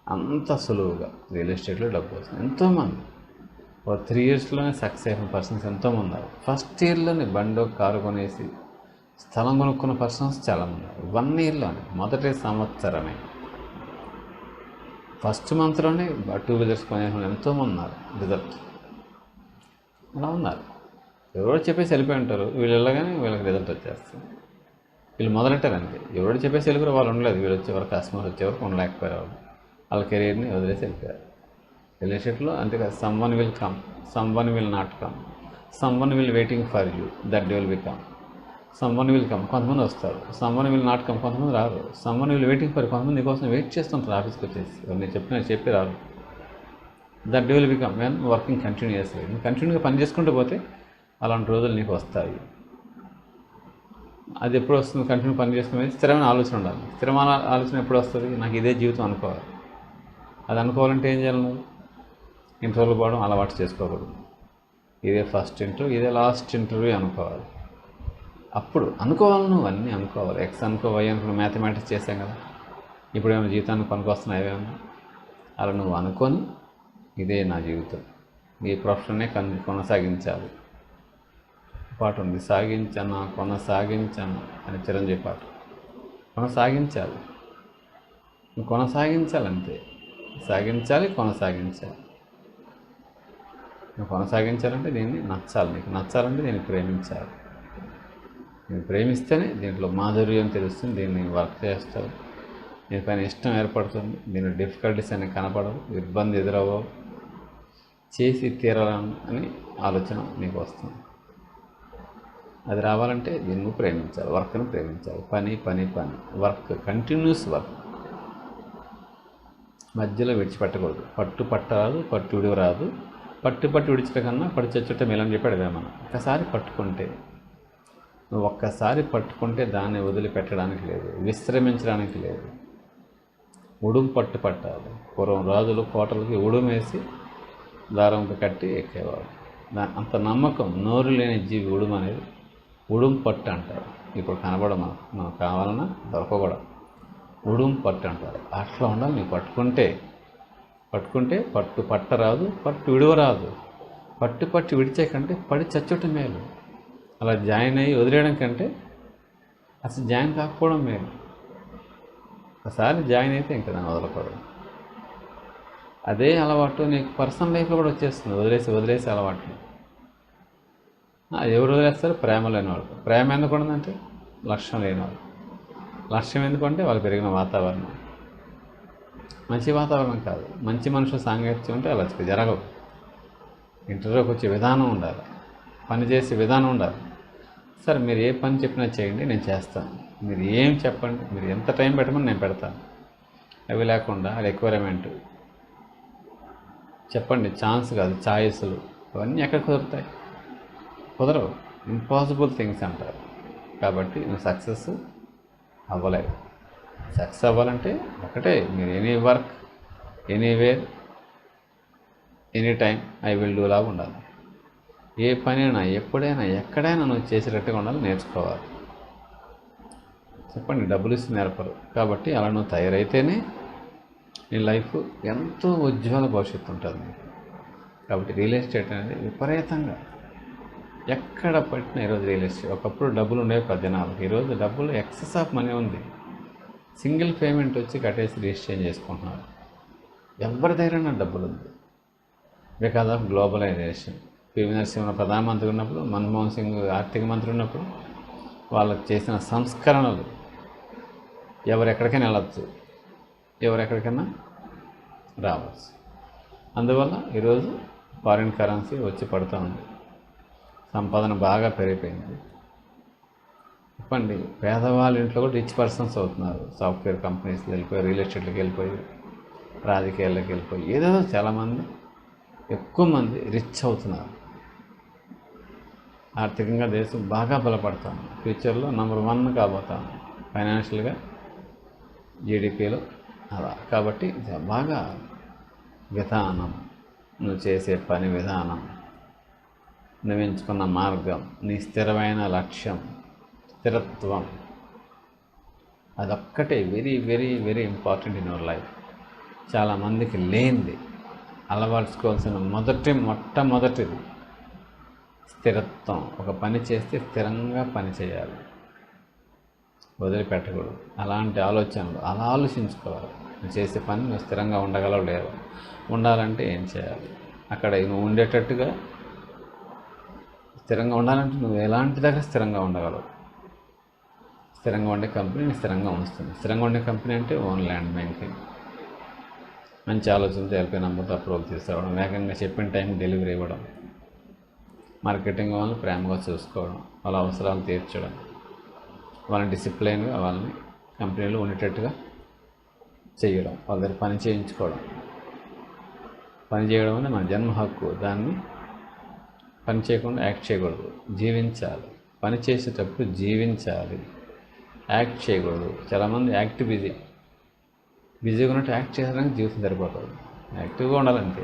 అంత సులువుగా రియల్ ఎస్టేట్లో డబ్బు వస్తుంది. ఎంతోమంది 3 ఇయర్స్లోనే సక్సెస్ అయిన పర్సన్స్ ఎంతోమంది ఉన్నారు. ఫస్ట్ ఇయర్లోనే బండో కారు కొనేసి స్థలం కొనుక్కున్న పర్సన్స్ చాలామంది ఉన్నారు. 1 ఇయర్లోనే, మొదటి సంవత్సరమే, ఫస్ట్ మంత్లోనే 2 వీలర్స్ కొనేసిన ఎంతోమంది ఉన్నారు. రిజల్ట్ అలా ఉన్నారు. ఎవరో చెప్పేసి వెళ్ళిపోయి ఉంటారు, వీళ్ళు వెళ్ళగానే వీళ్ళకి రిజల్ట్ వచ్చేస్తుంది. వీళ్ళు మొదలెట్టారు అంతే. ఎవరు చెప్పేసి వెళ్ళిపోయారు, వాళ్ళు ఉండలేదు. వీళ్ళు వచ్చేవారు, కస్టమర్స్ వచ్చేవారు, ఉండలేకపోయారు వాళ్ళు. వాళ్ళ కెరీర్ని వదిలేసి వెళ్ళిపోయారు. రిలేషన్షిప్లో అంతేకాదు, someone will come, someone will not come, someone will waiting for you, that day will be come. Someone will come, కొంతమంది వస్తారు. సమ్వన్ విల్ నాట్ కమ్, కొంతమంది రారు. సమ్వన్ విల్ వెయిటింగ్ ఫర్, కొంతమంది నీకోసం వెయిట్ చేస్తుంటారు ఆఫీస్కి వచ్చేసి. నేను చెప్పి రారు. That day will be come when working continuously. నువ్వు కంటిన్యూగా పని చేసుకుంటూ పోతే అలాంటి రోజులు నీకు వస్తాయి. అది ఎప్పుడు వస్తుంది? కంటిన్యూ పని చేసుకునే స్థిరమైన ఆలోచన ఉండాలి. స్థిరమైన ఆలోచన ఎప్పుడు వస్తుంది? నాకు ఇదే జీవితం అనుకోవాలి. అది అనుకోవాలంటే ఏం చేయాలి? నువ్వు ఇంటర్వ్యూలు పోవడం అలవాటు చేసుకోకూడదు. ఇదే ఫస్ట్ ఇంటర్వ్యూ, ఇదే లాస్ట్ ఇంటర్వ్యూ అనుకోవాలి. అప్పుడు అనుకోవాలి, నువ్వు అన్నీ అనుకోవాలి. ఎక్స్ అనుకో, వై అనుకో, మ్యాథమెటిక్స్ చేసాం కదా, ఇప్పుడు ఏమైనా జీవితానికి పనికొస్తున్నాయి ఏమైనా? అలా నువ్వు అనుకొని ఇదే నా జీవితం, ఈ ప్రొఫెషన్నే కొనసాగించాలి. పాట ఉంది, సాగించనా కొనసాగించను అని చిరంజీవి పాట. కొనసాగించాలి, నువ్వు కొనసాగించాలంతే. సాగించాలి, కొనసాగించాలి. నువ్వు కొనసాగించాలంటే దీన్ని నచ్చాలి, నీకు నచ్చాలంటే దీన్ని ప్రేమించాలి. నేను ప్రేమిస్తేనే దీంట్లో మాధుర్యం తెలుస్తుంది, దీన్ని వర్క్ చేస్తావు, దీనిపైన ఇష్టం ఏర్పడుతుంది, దీని డిఫికల్టీస్ అని కనపడవు, ఇబ్బంది ఎదురవ్వవు, చేసి తీరాలని ఆలోచన నీకు వస్తుంది. అది రావాలంటే దీన్ని ప్రేమించాలి, వర్క్ని ప్రేమించాలి. పని పని పని, వర్క్, కంటిన్యూస్ వర్క్, మధ్యలో విడిచిపెట్టకూడదు. పట్టు పట్టరాదు, పట్టు విడివరాదు. పట్టు విడిచట కన్నా పడి చచ్చుట మేలని చెప్పాడు వేమన. ఒక్కసారి పట్టుకుంటే, నువ్వు ఒక్కసారి పట్టుకుంటే దాన్ని వదిలిపెట్టడానికి లేదు, విశ్రమించడానికి లేదు. ఉడుం పట్టు పట్టాలి. పూర్వం రాజులు కోటలకి ఉడుమేసి దారంతో కట్టి ఎక్కేవాడు. అంత నమ్మకం. నోరు లేని జీవి ఉడుము అనేది ఉడుం పట్టు అంటారు. ఇప్పుడు కనబడమా, మనకు కావాలన్నా దొరకకూడ ఉడుం పట్టు అంటారు. అట్లా ఉండాలి. నీకు పట్టుకుంటే పట్టు పట్టరాదు, పట్టు విడవరాదు. పట్టు విడిచే కంటే పడి చచ్చటం మేలు. అలా జాయిన్ అయ్యి వదిలేయడం కంటే అసలు జాయిన్ కాకపోవడం మేలు. ఒకసారి జాయిన్ అయితే ఇంకా దాన్ని వదలకూడదు. అదే అలవాటు నీకు పర్సనల్ లైఫ్లో కూడా వచ్చేస్తుంది. వదిలేసి అలవాటు. ఎవరు వదిలేస్తారు? ప్రేమ లేనివాడు. ప్రేమ ఎందుకు ఉండదంటే లక్ష్యం లేనివాడు. లక్ష్యం ఎందుకంటే వాళ్ళు పెరిగిన వాతావరణం మంచి వాతావరణం కాదు. మంచి మనుషుల సాంగత్యం ఉంటే అలా జరగవు. ఇంటర్వ్యూకి వచ్చే విధానం ఉండాలి, పని చేసే విధానం ఉండాలి. సరే, మీరు ఏ పని చెప్పినా చేయండి, నేను చేస్తాను. మీరు ఏం చెప్పండి, మీరు ఎంత టైం పెట్టమని నేను పెడతాను. అవి లేకుండా రిక్వైర్మెంట్ చెప్పండి, ఛాన్స్ కాదు, ఛాయిస్లు, అవన్నీ ఎక్కడ కుదురుతాయి? కుదరవు. ఇంపాసిబుల్ థింగ్స్ అంటారు. కాబట్టి నువ్వు సక్సెస్ అవ్వలేదు. సక్సెస్ అవ్వాలంటే ఒకటే, మీరు any work, anywhere, any time I will do లాగా ఉండాలి. ఏ పనైనా, ఎప్పుడైనా, ఎక్కడైనా నువ్వు చేసేటట్టుగా ఉండాలి, నేర్చుకోవాలి. చెప్పండి, డబ్బులు ఇస్తే నేర్పరు. కాబట్టి అలా నువ్వు తయారైతేనే నీ లైఫ్ ఎంతో ఉజ్వల భవిష్యత్తు ఉంటుంది. కాబట్టి రియల్ ఎస్టేట్ అనేది విపరీతంగా ఎక్కడ పట్టినా ఈరోజు రియల్ ఎస్టేట్. ఒకప్పుడు డబ్బులు ఉండేవి 10 జనాలకు, ఈరోజు డబ్బులు ఎక్సెస్ ఆఫ్ మనీ ఉంది. సింగిల్ పేమెంట్ వచ్చి కట్టేసి రిజిస్ట్రేషన్ చేసుకుంటున్నారు. ఎవరి దగ్గర డబ్బులు ఉంది. Because of globalisation. PV Narasimha ప్రధానమంత్రి ఉన్నప్పుడు, మన్మోహన్ సింగ్ ఆర్థిక మంత్రి ఉన్నప్పుడు వాళ్ళకి చేసిన సంస్కరణలు ఎవరెక్కడికైనా వెళ్ళచ్చు, ఎవరెక్కడికైనా రావచ్చు. అందువల్ల ఈరోజు ఫారిన్ కరెన్సీ వచ్చి పడుతూ ఉంది, సంపాదన బాగా పెరిగిపోయింది. చెప్పండి, పేదవాళ్ళ ఇంట్లో కూడా రిచ్ పర్సన్స్ అవుతున్నారు. సాఫ్ట్వేర్ కంపెనీస్కి వెళ్ళిపోయి, రియల్ ఎస్టేట్కి వెళ్ళిపోయి, రాజకీయాల్లోకి వెళ్ళిపోయి, ఏదేదో చాలామంది, ఎక్కువ మంది రిచ్ అవుతున్నారు. ఆర్థికంగా దేశం బాగా బలపడతాం. ఫ్యూచర్లో నెంబర్ 1 కాబోతాం ఫైనాన్షియల్గా, జీడిపిలో అలా. కాబట్టి బాగా విధానం, నువ్వు చేసే పని విధానం, నువ్వు ఎంచుకున్న మార్గం, నీ స్థిరమైన లక్ష్యం, స్థిరత్వం, అదొక్కటే very very very important in your life. చాలామందికి లేనిది, అలవర్చుకోవాల్సిన మొట్టమొదటిది స్థిరత్వం. ఒక పని చేస్తే స్థిరంగా పని చేయాలి, వదిలిపెట్టకూడదు. అలాంటి ఆలోచనలు అలా ఆలోచించుకోవాలి. నువ్వు చేసే పని నువ్వు స్థిరంగా ఉండగలవు లేదు. ఉండాలంటే ఏం చేయాలి? అక్కడ నువ్వు ఉండేటట్టుగా స్థిరంగా ఉండాలంటే నువ్వు ఎలాంటి దగ్గర స్థిరంగా ఉండగలవు? స్థిరంగా ఉండే కంపెనీని స్థిరంగా ఉంచుతుంది. స్థిరంగా ఉండే కంపెనీ అంటే ఓన్ ల్యాండ్ బ్యాంకింగ్, మంచి ఆలోచనతో ఎల్పీ నెంబర్తో అప్రూవల్ తీసుకోవడం, వేగంగా చెప్పిన టైంకి డెలివరీ ఇవ్వడం, మార్కెటింగ్ వాళ్ళని ప్రేమగా చూసుకోవడం, వాళ్ళ అవసరాలు తీర్చడం, వాళ్ళని డిసిప్లైన్గా వాళ్ళని కంపెనీలో ఉండేటట్టుగా చేయడం, వాళ్ళ దగ్గర పని చేయించుకోవడం. పని చేయడం అనేది మన జన్మ హక్కు. దాన్ని పని చేయకుండా యాక్ట్ చేయకూడదు, జీవించాలి. పని చేసేటప్పుడు జీవించాలి, యాక్ట్ చేయకూడదు. చాలామంది బిజీగా ఉన్నట్టు యాక్ట్ చేయడానికి జీవితం సరిపోతుంది. యాక్టివ్గా ఉండాలంటే,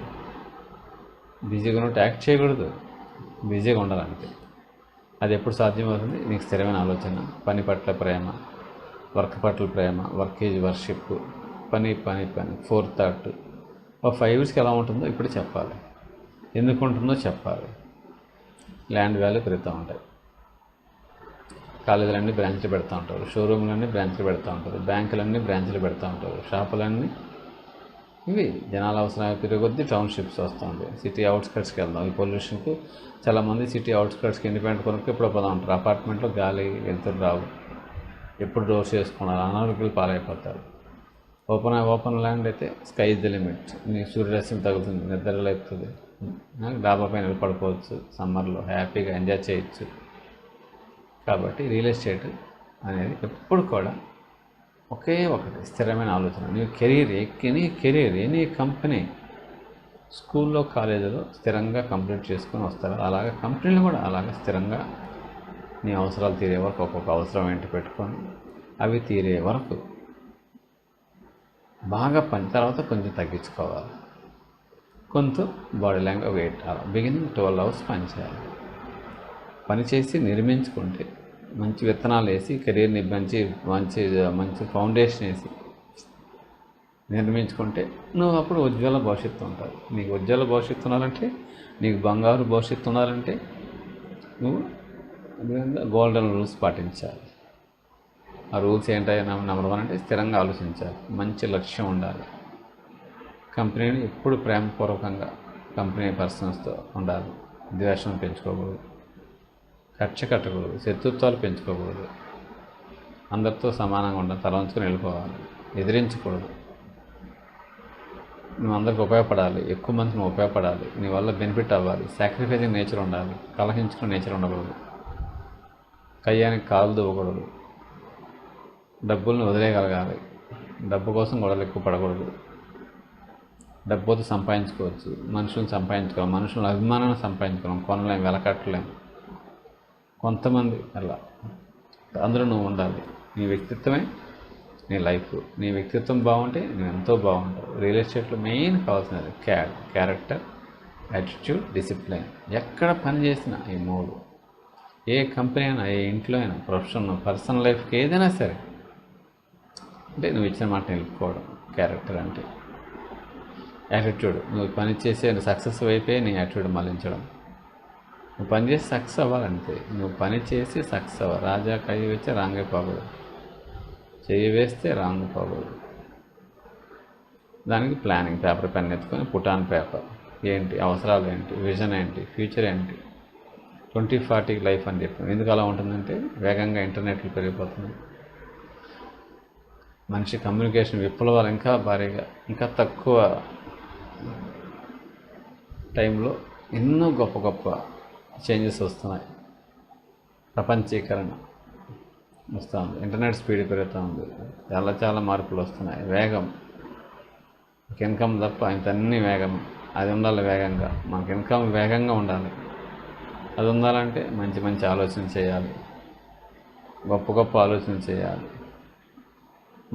బిజీగా ఉన్నట్టు యాక్ట్ చేయకూడదు, బిజీగా ఉండాలంటే. అది ఎప్పుడు సాధ్యమవుతుంది? నీకు స్థిరమైన ఆలోచన, పని పట్ల ప్రేమ, వర్క్ పట్ల ప్రేమ, వర్క్ ఈజ్ వర్షిప్, పని పని పని, ఫోర్ థాట్. ఒక 5 ఇయర్స్కి ఎలా ఉంటుందో ఇప్పుడు చెప్పాలి, ఎందుకు ఉంటుందో చెప్పాలి. ల్యాండ్ వాల్యూ పెరుగుతూ ఉంటాయి, కాలేజీలన్నీ బ్రాంచ్లు పెడతా ఉంటారు, షోరూమ్లన్నీ బ్రాంచ్లు పెడతా ఉంటారు, బ్యాంకులన్నీ బ్రాంచ్లు పెడతా ఉంటారు, షాపులన్నీ. ఇవి జనాల అవసరాలు పెరిగొద్ది టౌన్షిప్స్ వస్తూ ఉంటాయి. సిటీ అవుట్స్కట్స్కి వెళ్దాం. ఈ పొల్యూషన్కు చాలామంది సిటీ అవుట్స్కట్స్కి ఇండిపెండెంట్ కొనుక్కు ఎప్పుడో పోదా ఉంటారు. అపార్ట్మెంట్లో గాలి వెళ్తురు రావు, ఎప్పుడు డోర్స్ వేసుకున్నారు, అనారోగ్యాలు పాలైపోతారు. ఓపెన్ ల్యాండ్ అయితే స్కై ఇస్ ది లిమిట్. నీకు సూర్యరశ్మి తగ్గుతుంది, నిద్ర లేపుతుంది, డాబా పైన పడుకోవచ్చు, సమ్మర్లో హ్యాపీగా ఎంజాయ్ చేయొచ్చు. కాబట్టి రియల్ ఎస్టేట్ అనేది ఎప్పుడు కూడా ఒకే ఒకటి స్థిరమైన ఆలోచన. నీ కెరీర్ ఎనీ కంపెనీ స్కూల్లో కాలేజీలో స్థిరంగా కంప్లీట్ చేసుకొని వస్తారు. అలాగే కంపెనీలు కూడా అలాగే స్థిరంగా నీ అవసరాలు తీరే వరకు ఒక్కొక్క అవసరం ఏంటి పెట్టుకొని అవి తీరే వరకు బాగా పని, తర్వాత కొంచెం తగ్గించుకోవాలి. కొంత body language weight. Beginning 12 hours పని చేయాలి. పని చేసి నిర్మించుకుంటే, మంచి విత్తనాలు వేసి కెరీర్ని మంచి మంచి మంచి ఫౌండేషన్ వేసి నిర్మించుకుంటే నువ్వు అప్పుడు ఉజ్వల భవిష్యత్తు ఉంటుంది. నీకు ఉజ్వల భవిష్యత్తు ఉండాలంటే, నీకు బంగారు భవిష్యత్తు ఉండాలంటే నువ్వు గోల్డెన్ రూల్స్ పాటించాలి. ఆ రూల్స్ ఏంటో నెంబర్ 1 అంటే స్థిరంగా ఆలోచించాలి, మంచి లక్ష్యం ఉండాలి, కంపెనీని ఎప్పుడు ప్రేమపూర్వకంగా కంపెనీ పర్సన్స్తో ఉండాలి, ద్వేషం పెంచుకోకూడదు, కక్ష కట్టకూడదు, శత్రుత్వాలు పెంచుకోకూడదు, అందరితో సమానంగా ఉండాలి, తలంచుకొని వెళ్ళిపోవాలి, ఎదిరించకూడదు. నువ్వు అందరికి ఉపయోగపడాలి, ఎక్కువ మందికి నువ్వు ఉపయోగపడాలి, నీ వల్ల బెనిఫిట్ అవ్వాలి, సాక్రిఫైసింగ్ నేచర్ ఉండాలి, కలహించుకునే నేచర్ ఉండకూడదు, కయ్యానికి కాలు దువ్వకూడదు, డబ్బుల్ని వదిలేయగలగాలి, డబ్బు కోసం గొడవలు ఎక్కువ పడకూడదు. డబ్బుతో సంపాదించుకోవచ్చు, మనుషులను సంపాదించుకోవాలి, మనుషుల అభిమానాన్ని సంపాదించుకోవాలి, కొనలేం, వెలకట్టలేం. కొంతమంది అలా, అందులో నువ్వు ఉండాలి. నీ వ్యక్తిత్వమే నీ లైఫ్. నీ వ్యక్తిత్వం బాగుంటే నువ్వు ఎంతో బాగుంటావు. రియల్ ఎస్టేట్లో మెయిన్ కావాల్సినది క్యారెక్టర్, యాటిట్యూడ్, డిసిప్లిన్. ఎక్కడ పని చేసినా ఈ 3, ఏ కంపెనీ అయినా, ఏ ఇంట్లో అయినా, పర్సనల్ లైఫ్కి ఏదైనా సరే, అంటే నువ్వు ఇచ్చిన మాట నిలుపుకోవడం క్యారెక్టర్ అంటే. యాటిట్యూడ్, నువ్వు పని చేసే సక్సెస్ అయిపోయి నీ యాటిట్యూడ్ మళ్లించడం. నువ్వు పని చేసి సక్సెస్ అవ్వాలంటే, నువ్వు పని చేసి సక్సెస్ అవ్వాలి. రాజా కయ్యి వేస్తే రాంగ్ అయిపోకూడదు, చెయ్యి వేస్తే రాంగ్ పోకూడదు. దానికి ప్లానింగ్, పేపర్ పెన్ ఎత్తుకొని పుట్ ఆన్ పేపర్, ఏంటి అవసరాలు, ఏంటి విజన్, ఏంటి ఫ్యూచర్, ఏంటి 2040 లైఫ్ అని చెప్పాను. ఎందుకు అలా ఉంటుందంటే వేగంగా ఇంటర్నెట్లు పెరిగిపోతుంది, మనిషి కమ్యూనికేషన్ విప్లవాలు ఇంకా భారీగా, ఇంకా తక్కువ టైంలో ఎన్నో గొప్ప గొప్ప చేంజెస్ వస్తున్నాయి. ప్రపంచీకరణ వస్తూ ఉంది, ఇంటర్నెట్ స్పీడ్ పెరుగుతూ ఉంది, చాలా మార్పులు వస్తున్నాయి. వేగం, ఇన్కమ్ తప్ప ఇంతన్నీ వేగం, అది ఉండాలి వేగంగా. మనకి ఇన్కమ్ వేగంగా ఉండాలి. అది ఉండాలంటే మంచి ఆలోచన చేయాలి, గొప్ప ఆలోచన చేయాలి.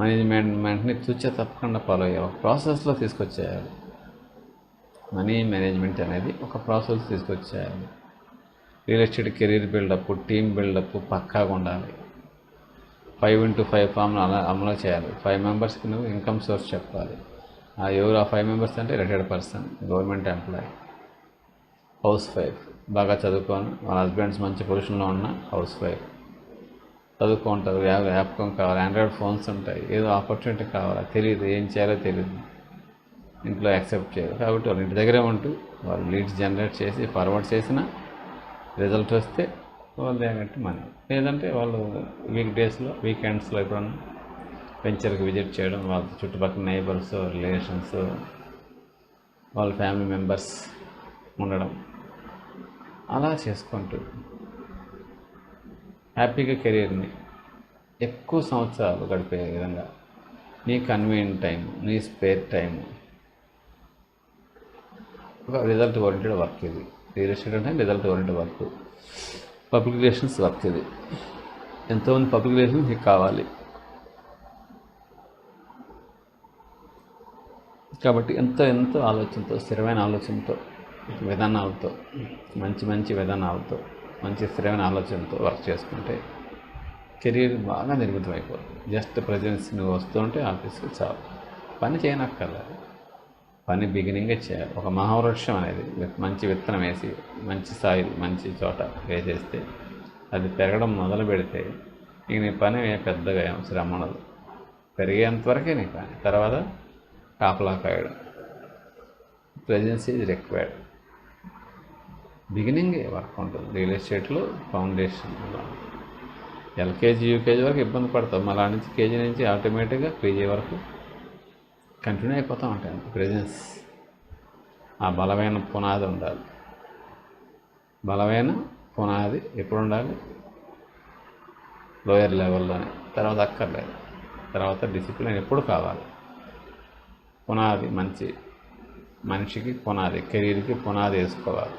మేనేజ్మెంట్ని తప్పకుండా ఫాలో అయ్యాలి, ఒక ప్రాసెస్లో తీసుకొచ్చేయాలి. మనీ మేనేజ్మెంట్ అనేది ఒక ప్రాసెస్ తీసుకొచ్చేయాలి. Real estate career buildup, team buildup పక్కాగా ఉండాలి. 5x5 ఫార్ములా అమలు చేయాలి. 5 మెంబర్స్కి నువ్వు ఇన్కమ్ సోర్స్ చెప్పాలి. ఎవరు ఆ 5 మెంబర్స్ అంటే retired person, government employee, house wife, బాగా చదువుకొని వాళ్ళ హస్బెండ్స్ మంచి పొజిషన్లో ఉన్న హౌస్ వైఫ్, చదువుకుంటారు, వ్యాపకం కావాలి, ఆండ్రాయిడ్ ఫోన్స్ ఉంటాయి, ఏదో ఆపర్చునిటీ కావాలి, తెలియదు, ఏం చేయాలో తెలియదు, ఇంట్లో యాక్సెప్ట్ చేయరు. కాబట్టి వాళ్ళ ఇంటి దగ్గరే ఉంటూ వాళ్ళు లీడ్స్ జనరేట్ చేసి ఫార్వర్డ్ చేసిన రిజల్ట్ వస్తే వాళ్ళు తగ్గట్టు మనీ, లేదంటే వాళ్ళు వీక్ డేస్లో వీకెండ్స్లో ఎప్పుడన్నా వెంచర్కి విజిట్ చేయడం, వాళ్ళ చుట్టుపక్కల నైబర్స్ రిలేషన్స్ వాళ్ళ ఫ్యామిలీ మెంబర్స్ ఉండడం, అలా చేసుకుంటూ హ్యాపీగా కెరీర్ని ఎక్కువ సంవత్సరాలు గడిపే విధంగా నీ కన్వీనియంట్ టైం, నీ స్పేర్ టైం, ఒక రిజల్ట్ ఓరియంటెడ్ వర్క్ ఇది. రియల్ ఎస్టేట్ అంటే result oriented work, public relations work ఇది. ఎంతోమంది పబ్లిక్ రిలేషన్స్ నీకు కావాలి కాబట్టి ఎంతో ఆలోచనతో, స్థిరమైన ఆలోచనతో, విధానాలతో, మంచి విధానాలతో, మంచి స్థిరమైన ఆలోచనతో వర్క్ చేసుకుంటే కెరీర్ బాగా నిర్మితం అయిపోతుంది. జస్ట్ ప్రజెన్స్ నువ్వు వస్తుంటే ఆఫీస్కి చాలు, పని చేయనక్కర్లేదు. పని బిగినింగే చేయాలి. ఒక మహావృక్షం అనేది మంచి విత్తనం వేసి మంచి సాయిల్ మంచి చోట వేసేస్తే అది పెరగడం మొదలు పెడితే ఇక నీ పని పెద్దగా శ్రమ ఉండదు. పెరిగేంతవరకే నీ పని, తర్వాత కాపలా కాయడం. Presence is required. బిగినింగే వర్క్ ఉంటుంది రియల్ ఎస్టేట్లో. ఫౌండేషన్ ఎల్కేజీ యూకేజీ వరకు ఇబ్బంది పడతాం, మళ్ళీ నుంచి కేజీ నుంచి ఆటోమేటిక్గా పీజీ వరకు కంటిన్యూ అయిపోతూ ఉంటాయి. ప్రెజెన్స్, ఆ బలమైన పునాది ఉండాలి. బలమైన పునాది ఎప్పుడు ఉండాలి? లోయర్ లెవెల్లోనే, తర్వాత అక్కర్లేదు. తర్వాత డిసిప్లిన్ ఎప్పుడు కావాలి. పునాది మంచి మనిషికి పునాది, కెరీర్కి పునాది వేసుకోవాలి,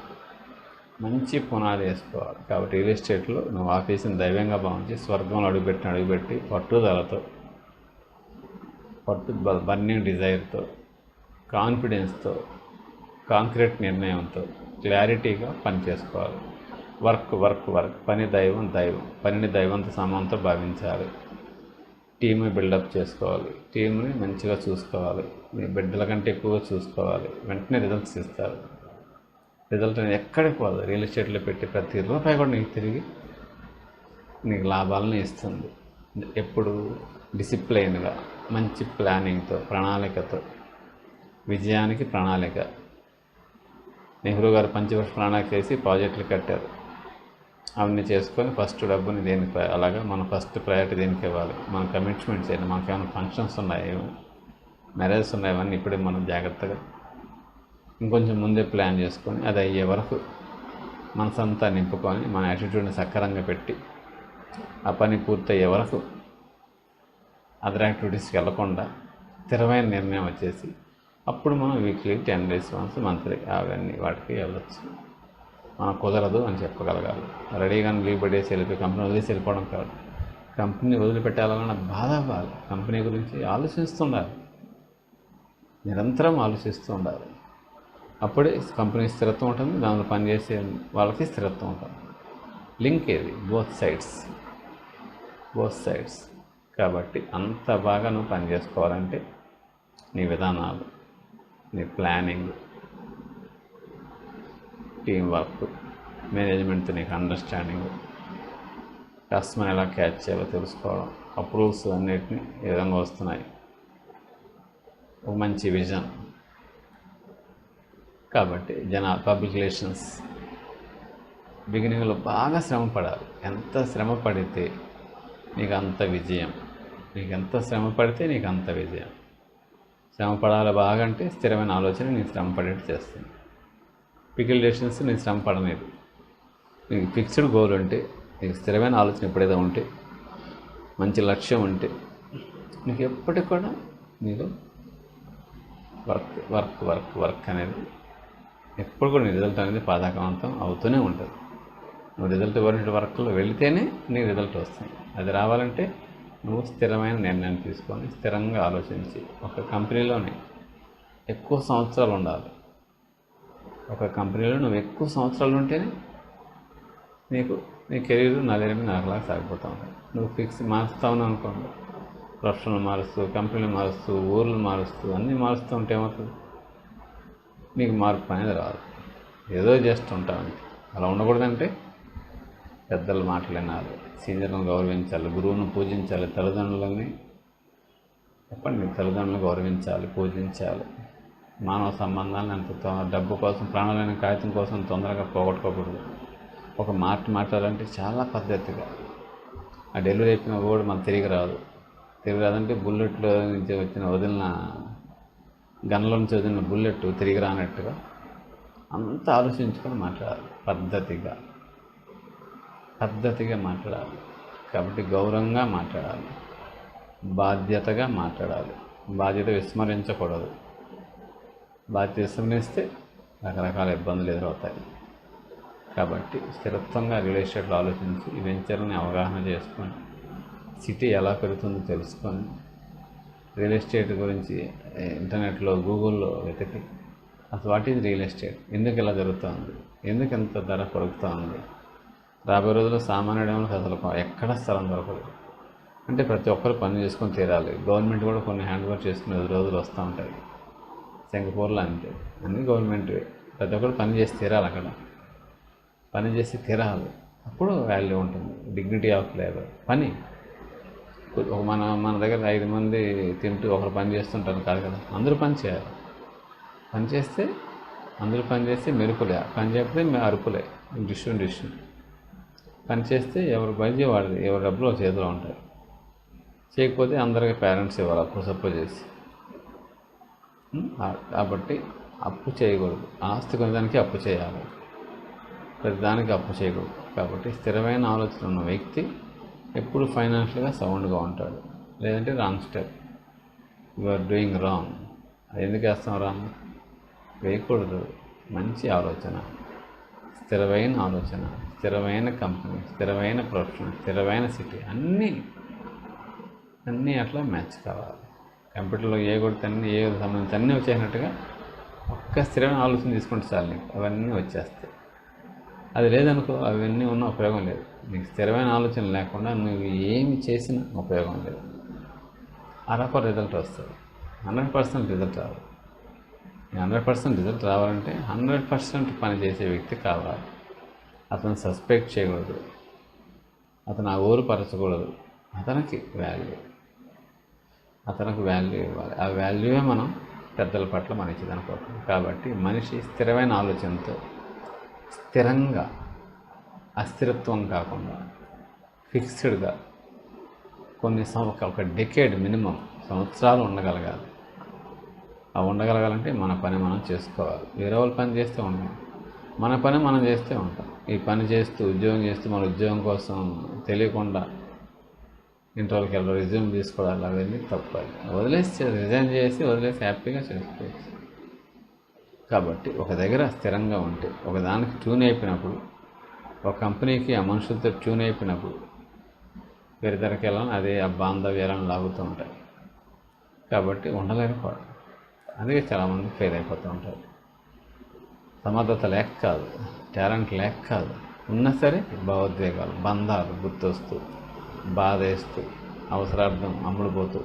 మంచి పునాది వేసుకోవాలి. కాబట్టి రియల్ ఎస్టేట్లో నువ్వు ఆఫీసుని దైవంగా భావించి స్వర్గంలో అడుగుపెట్టి పట్టుదలతో, బర్నింగ్ డిజైర్తో, కాన్ఫిడెన్స్తో, కాంక్రీట్ నిర్ణయంతో, క్లారిటీగా పని చేసుకోవాలి. వర్క్ పని దైవం, పనిని దైవంతో సమానంతో భావించాలి. టీమ్ని బిల్డప్ చేసుకోవాలి, టీంని మంచిగా చూసుకోవాలి, మీ బిడ్డల కంటే ఎక్కువగా చూసుకోవాలి. వెంటనే రిజల్ట్స్ ఇస్తారు. రిజల్ట్ అనేది ఎక్కడికి పోదు. రియల్ ఎస్టేట్లో పెట్టి ప్రతి రూపాయి కూడా నీకు తిరిగి నీకు లాభాలను ఇస్తుంది. ఎప్పుడు డిసిప్లైన్గా, మంచి ప్లానింగ్తో, ప్రణాళికతో. విజయానికి ప్రణాళిక. నెహ్రూ గారు పంచవర్ష ప్రణాళిక చేసి ప్రాజెక్టులు కట్టారు. అవన్నీ చేసుకొని ఫస్ట్ డబ్బుని దేనికి, అలాగా మనం ఫస్ట్ ప్రయారిటీ దేనికి ఇవ్వాలి, మన కమిట్మెంట్స్ ఏంటి, మనకి ఏమైనా ఫంక్షన్స్ ఉన్నాయి, మ్యారేజెస్ ఉన్నాయి, అవన్నీ ఇప్పుడే మనం జాగ్రత్తగా ఇంకొంచెం ముందే ప్లాన్ చేసుకొని అది అయ్యే వరకు మనసంతా నింపుకొని మన యాటిట్యూడ్ని సక్రమంగా పెట్టి ఆ పని పూర్తయ్యే వరకు అదర్ యాక్టివిటీస్కి వెళ్ళకుండా స్థిరమైన నిర్ణయం వచ్చేసి అప్పుడు మనం వీక్లీ 10 days వన్స్ మంత్లీ అవన్నీ వాటికి వెళ్ళొచ్చు. మనకు కుదరదు అని చెప్పగలగాలి. రెడీగా లీవ్ పడేసి వెళ్ళిపోయి కంపెనీ వదిలేసి వెళ్ళిపోవడం కాదు. కంపెనీ వదిలిపెట్టాలన్న బాధ అవ్వాలి. కంపెనీ గురించి ఆలోచిస్తుండాలి, నిరంతరం ఆలోచిస్తూ ఉండాలి. అప్పుడే కంపెనీ స్థిరత్వం ఉంటుంది, దానిలో పనిచేసే వాళ్ళకి స్థిరత్వం ఉంటుంది. లింక్ ఏది? Both sides. కాబట్టి అంత బాగా నువ్వు పని చేసుకోవాలంటే నీ విధానాలు, నీ ప్లానింగ్, టీం వర్క్, మేనేజ్మెంట్తో నీకు అండర్స్టాండింగ్, కస్టమర్ ఎలా క్యాచ్ చేయాలో తెలుసుకోవడం, అప్రూవల్స్ అన్నిటినీ ఏ విధంగా వస్తున్నాయి, ఒక మంచి విజన్. కాబట్టి పబ్లిక్ రిలేషన్స్ బిగినింగ్లో బాగా శ్రమ పడాలి. ఎంత శ్రమ పడితే నీకు అంత విజయం. శ్రమ పడాలి బాగా అంటే స్థిరమైన ఆలోచన నేను శ్రమ పడేట్టు చేస్తుంది. పబ్లిక్ రిలేషన్స్ నేను శ్రమ పడలేదు. నీకు ఫిక్స్డ్ గోల్ ఉంటే, నీకు స్థిరమైన ఆలోచన ఎప్పుడైతే ఉంటే, మంచి లక్ష్యం ఉంటే, నీకు ఎప్పటికి కూడా నీకు వర్క్ అనేది ఎప్పుడు కూడా నీ రిజల్ట్ అనేది పాదాక్రాంతం అవుతూనే ఉంటుంది. నువ్వు రిజల్ట్ ఓరియంటెడ్ వర్క్లో వెళితేనే నీకు రిజల్ట్ వస్తుంది. అది రావాలంటే నువ్వు స్థిరమైన నిర్ణయం తీసుకొని స్థిరంగా ఆలోచించి ఒక కంపెనీలోనే ఎక్కువ సంవత్సరాలు ఉండాలి. ఒక కంపెనీలో నువ్వు ఎక్కువ సంవత్సరాలు ఉంటేనే నీ కెరీర్ నల్లలాగా సాగిపోతూ ఉంటుంది. నువ్వు మారుస్తావు అనుకోండి, ప్రొఫెషనల్ మారుస్తూ, కంపెనీలు మారుస్తూ, ఊర్లు మారుస్తూ, అన్నీ మారుస్తూ ఉంటే ఏమవుతుంది? నీకు మార్పు అనేది రాదు. ఏదో జస్ట్ ఉంటావు. అలా ఉండకూడదంటే పెద్దల మాటలు వినాలి, సీనియర్లను గౌరవించాలి, గురువును పూజించాలి, తల్లిదండ్రులని చెప్పండి, తల్లిదండ్రులను గౌరవించాలి, పూజించాలి. మానవ సంబంధాలను ఎంత డబ్బు కోసం, ప్రాణాలైన కాగితం కోసం తొందరగా పోగొట్టుకోకూడదు. ఒక మాట మాట్లాడాలంటే చాలా పద్ధతిగా. ఆ డెలివరీ అయిపోయిన కూడా మనం తిరిగి రాదంటే బుల్లెట్లో నుంచి వదిలిన గన్లో నుంచి వదిలిన బుల్లెట్ తిరిగి రానట్టుగా అంత ఆలోచించుకొని మాట్లాడాలి. పద్ధతిగా మాట్లాడాలి. కాబట్టి గౌరవంగా మాట్లాడాలి, బాధ్యతగా మాట్లాడాలి. బాధ్యత విస్మరించకూడదు. బాధ్యత విస్మరిస్తే రకరకాల ఇబ్బందులు ఎదురవుతాయి. కాబట్టి స్థిరత్వంగా రియల్ ఎస్టేట్లో ఆలోచించి ఈ వెంచర్ని అవగాహన చేసుకొని సిటీ ఎలా పెరుగుతుందో తెలుసుకొని రియల్ ఎస్టేట్ గురించి ఇంటర్నెట్లో గూగుల్లో వెతికి అసలు వాట్ ఈజ్ రియల్ ఎస్టేట్, ఎందుకు ఇలా జరుగుతుంది, ఎందుకు ఎంత ధర పెరుగుతూ ఉంది, రాబోయే రోజుల్లో సామాన్యుడికి అసలు ఎక్కడ స్థలం దొరకదు. అంటే ప్రతి ఒక్కరు పని చేసుకొని తీరాలి. గవర్నమెంట్ కూడా కొన్ని హ్యాండ్ ఓవర్ చేసుకునే రోజులు వస్తూ ఉంటాయి. సింగపూర్లో అంతే, అన్నీ గవర్నమెంట్. ప్రతి ఒక్కరు పని చేసి తీరాలి. అక్కడ పని చేసి తీరాలి, అప్పుడు వాల్యూ ఉంటుంది. Dignity of labour. పని మన దగ్గర 5 మంది తింటూ ఒకరు పని చేస్తుంటారు కాదు కదా, అందరూ పని చేయాలి. అందరూ పని చేస్తే మెరుపులే, పని చేయకపోతే అరుపులే, డిష్. పని చేస్తే ఎవరు పని వాడిది, ఎవరి డబ్బులు చేతిలో ఉంటాయి. చేయకపోతే అందరికీ పేరెంట్స్ ఇవ్వాలి అప్పు సపోజ్ చేసి. కాబట్టి అప్పు చేయకూడదు. ఆస్తి కొనడానికి అప్పు చేయాలి, ప్రతిదానికి అప్పు చేయకూడదు. కాబట్టి స్థిరమైన ఆలోచన ఉన్న వ్యక్తి ఎప్పుడు ఫైనాన్షియల్గా సౌండ్గా ఉంటాడు. లేదంటే wrong step, you are doing wrong. ఎందుకు వేస్తాం రాంగ్? వేయకూడదు. మంచి ఆలోచన, స్థిరమైన ఆలోచన, స్థిరమైన కంపెనీ, స్థిరమైన ప్రొఫెషన్, స్థిరమైన సిటీ, అన్నీ అట్లా మ్యాచ్ కావాలి. కంప్యూటర్లో ఏ కొడితే ఏ సంబంధించి అన్నీ వచ్చేసినట్టుగా ఒక్క స్థిరమైన ఆలోచన తీసుకుంటే చాలు, నీకు అవన్నీ వచ్చేస్తాయి. అది లేదనుకో, అవన్నీ ఉన్న ఉపయోగం లేదు. నీకు స్థిరమైన ఆలోచన లేకుండా నువ్వు ఏమి చేసినా ఉపయోగం లేదు. అరకొర రిజల్ట్ వస్తుంది, 100% రిజల్ట్ రావాలి. 100% రిజల్ట్ రావాలంటే 100% పని చేసే వ్యక్తి కావాలి. అతను సస్పెక్ట్ చేయకూడదు, అతను ఆ ఊరు పరచకూడదు. అతనికి వాల్యూ ఇవ్వాలి. ఆ వాల్యూవే మనం పెద్దల పట్ల మనం ఇచ్చేదనుకోవటం. కాబట్టి మనిషి స్థిరమైన ఆలోచనతో స్థిరంగా, అస్థిరత్వం కాకుండా ఫిక్స్డ్గా ఒక డెకేడ్ మినిమం సంవత్సరాలు ఉండగలగాలి. ఉండగలగాలంటే మన పని మనం చేసుకోవాలి. వేరే వాళ్ళ పని చేస్తే ఉంటాం, మన పని మనం చేస్తే ఉంటాం. ఈ పని చేస్తూ ఉద్యోగం చేస్తూ మన ఉద్యోగం కోసం తెలియకుండా ఇంటర్వ్యూకి వెళ్ళి రిజ్యూమ్ తీసుకోవాలి, అవన్నీ తప్పాలి. రిజైన్ చేసి హ్యాపీగా చేసుకోవచ్చు. కాబట్టి ఒక దగ్గర స్థిరంగా ఉంటే, ఒక దానికి ట్యూన్ అయిపోయినప్పుడు, ఒక కంపెనీకి ఆ మనుషులతో ట్యూన్ అయిపోయినప్పుడు వేరే ధరకి వెళ్ళాలని అదే ఆ బాంధవ్యాలను లాగుతూ ఉంటాయి. కాబట్టి ఉండలేకపోవడం, అందుకే చాలామంది ఫెయిల్ అయిపోతూ ఉంటారు. సమర్థత లేక కాదు, టాలెంట్ లేక కాదు, ఉన్నా సరే భావోద్వేగాలు, బంధాలు గుర్తొస్తూ, బాధేస్తూ, అవసరార్థం అమ్ముడుపోతూ,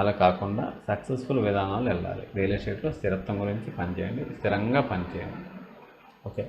అలా కాకుండా సక్సెస్ఫుల్ విధానాలు వెళ్ళాలి. రియల్ ఎస్టేట్లో స్థిరత్వం గురించి పనిచేయండి, స్థిరంగా పనిచేయండి. ఓకే.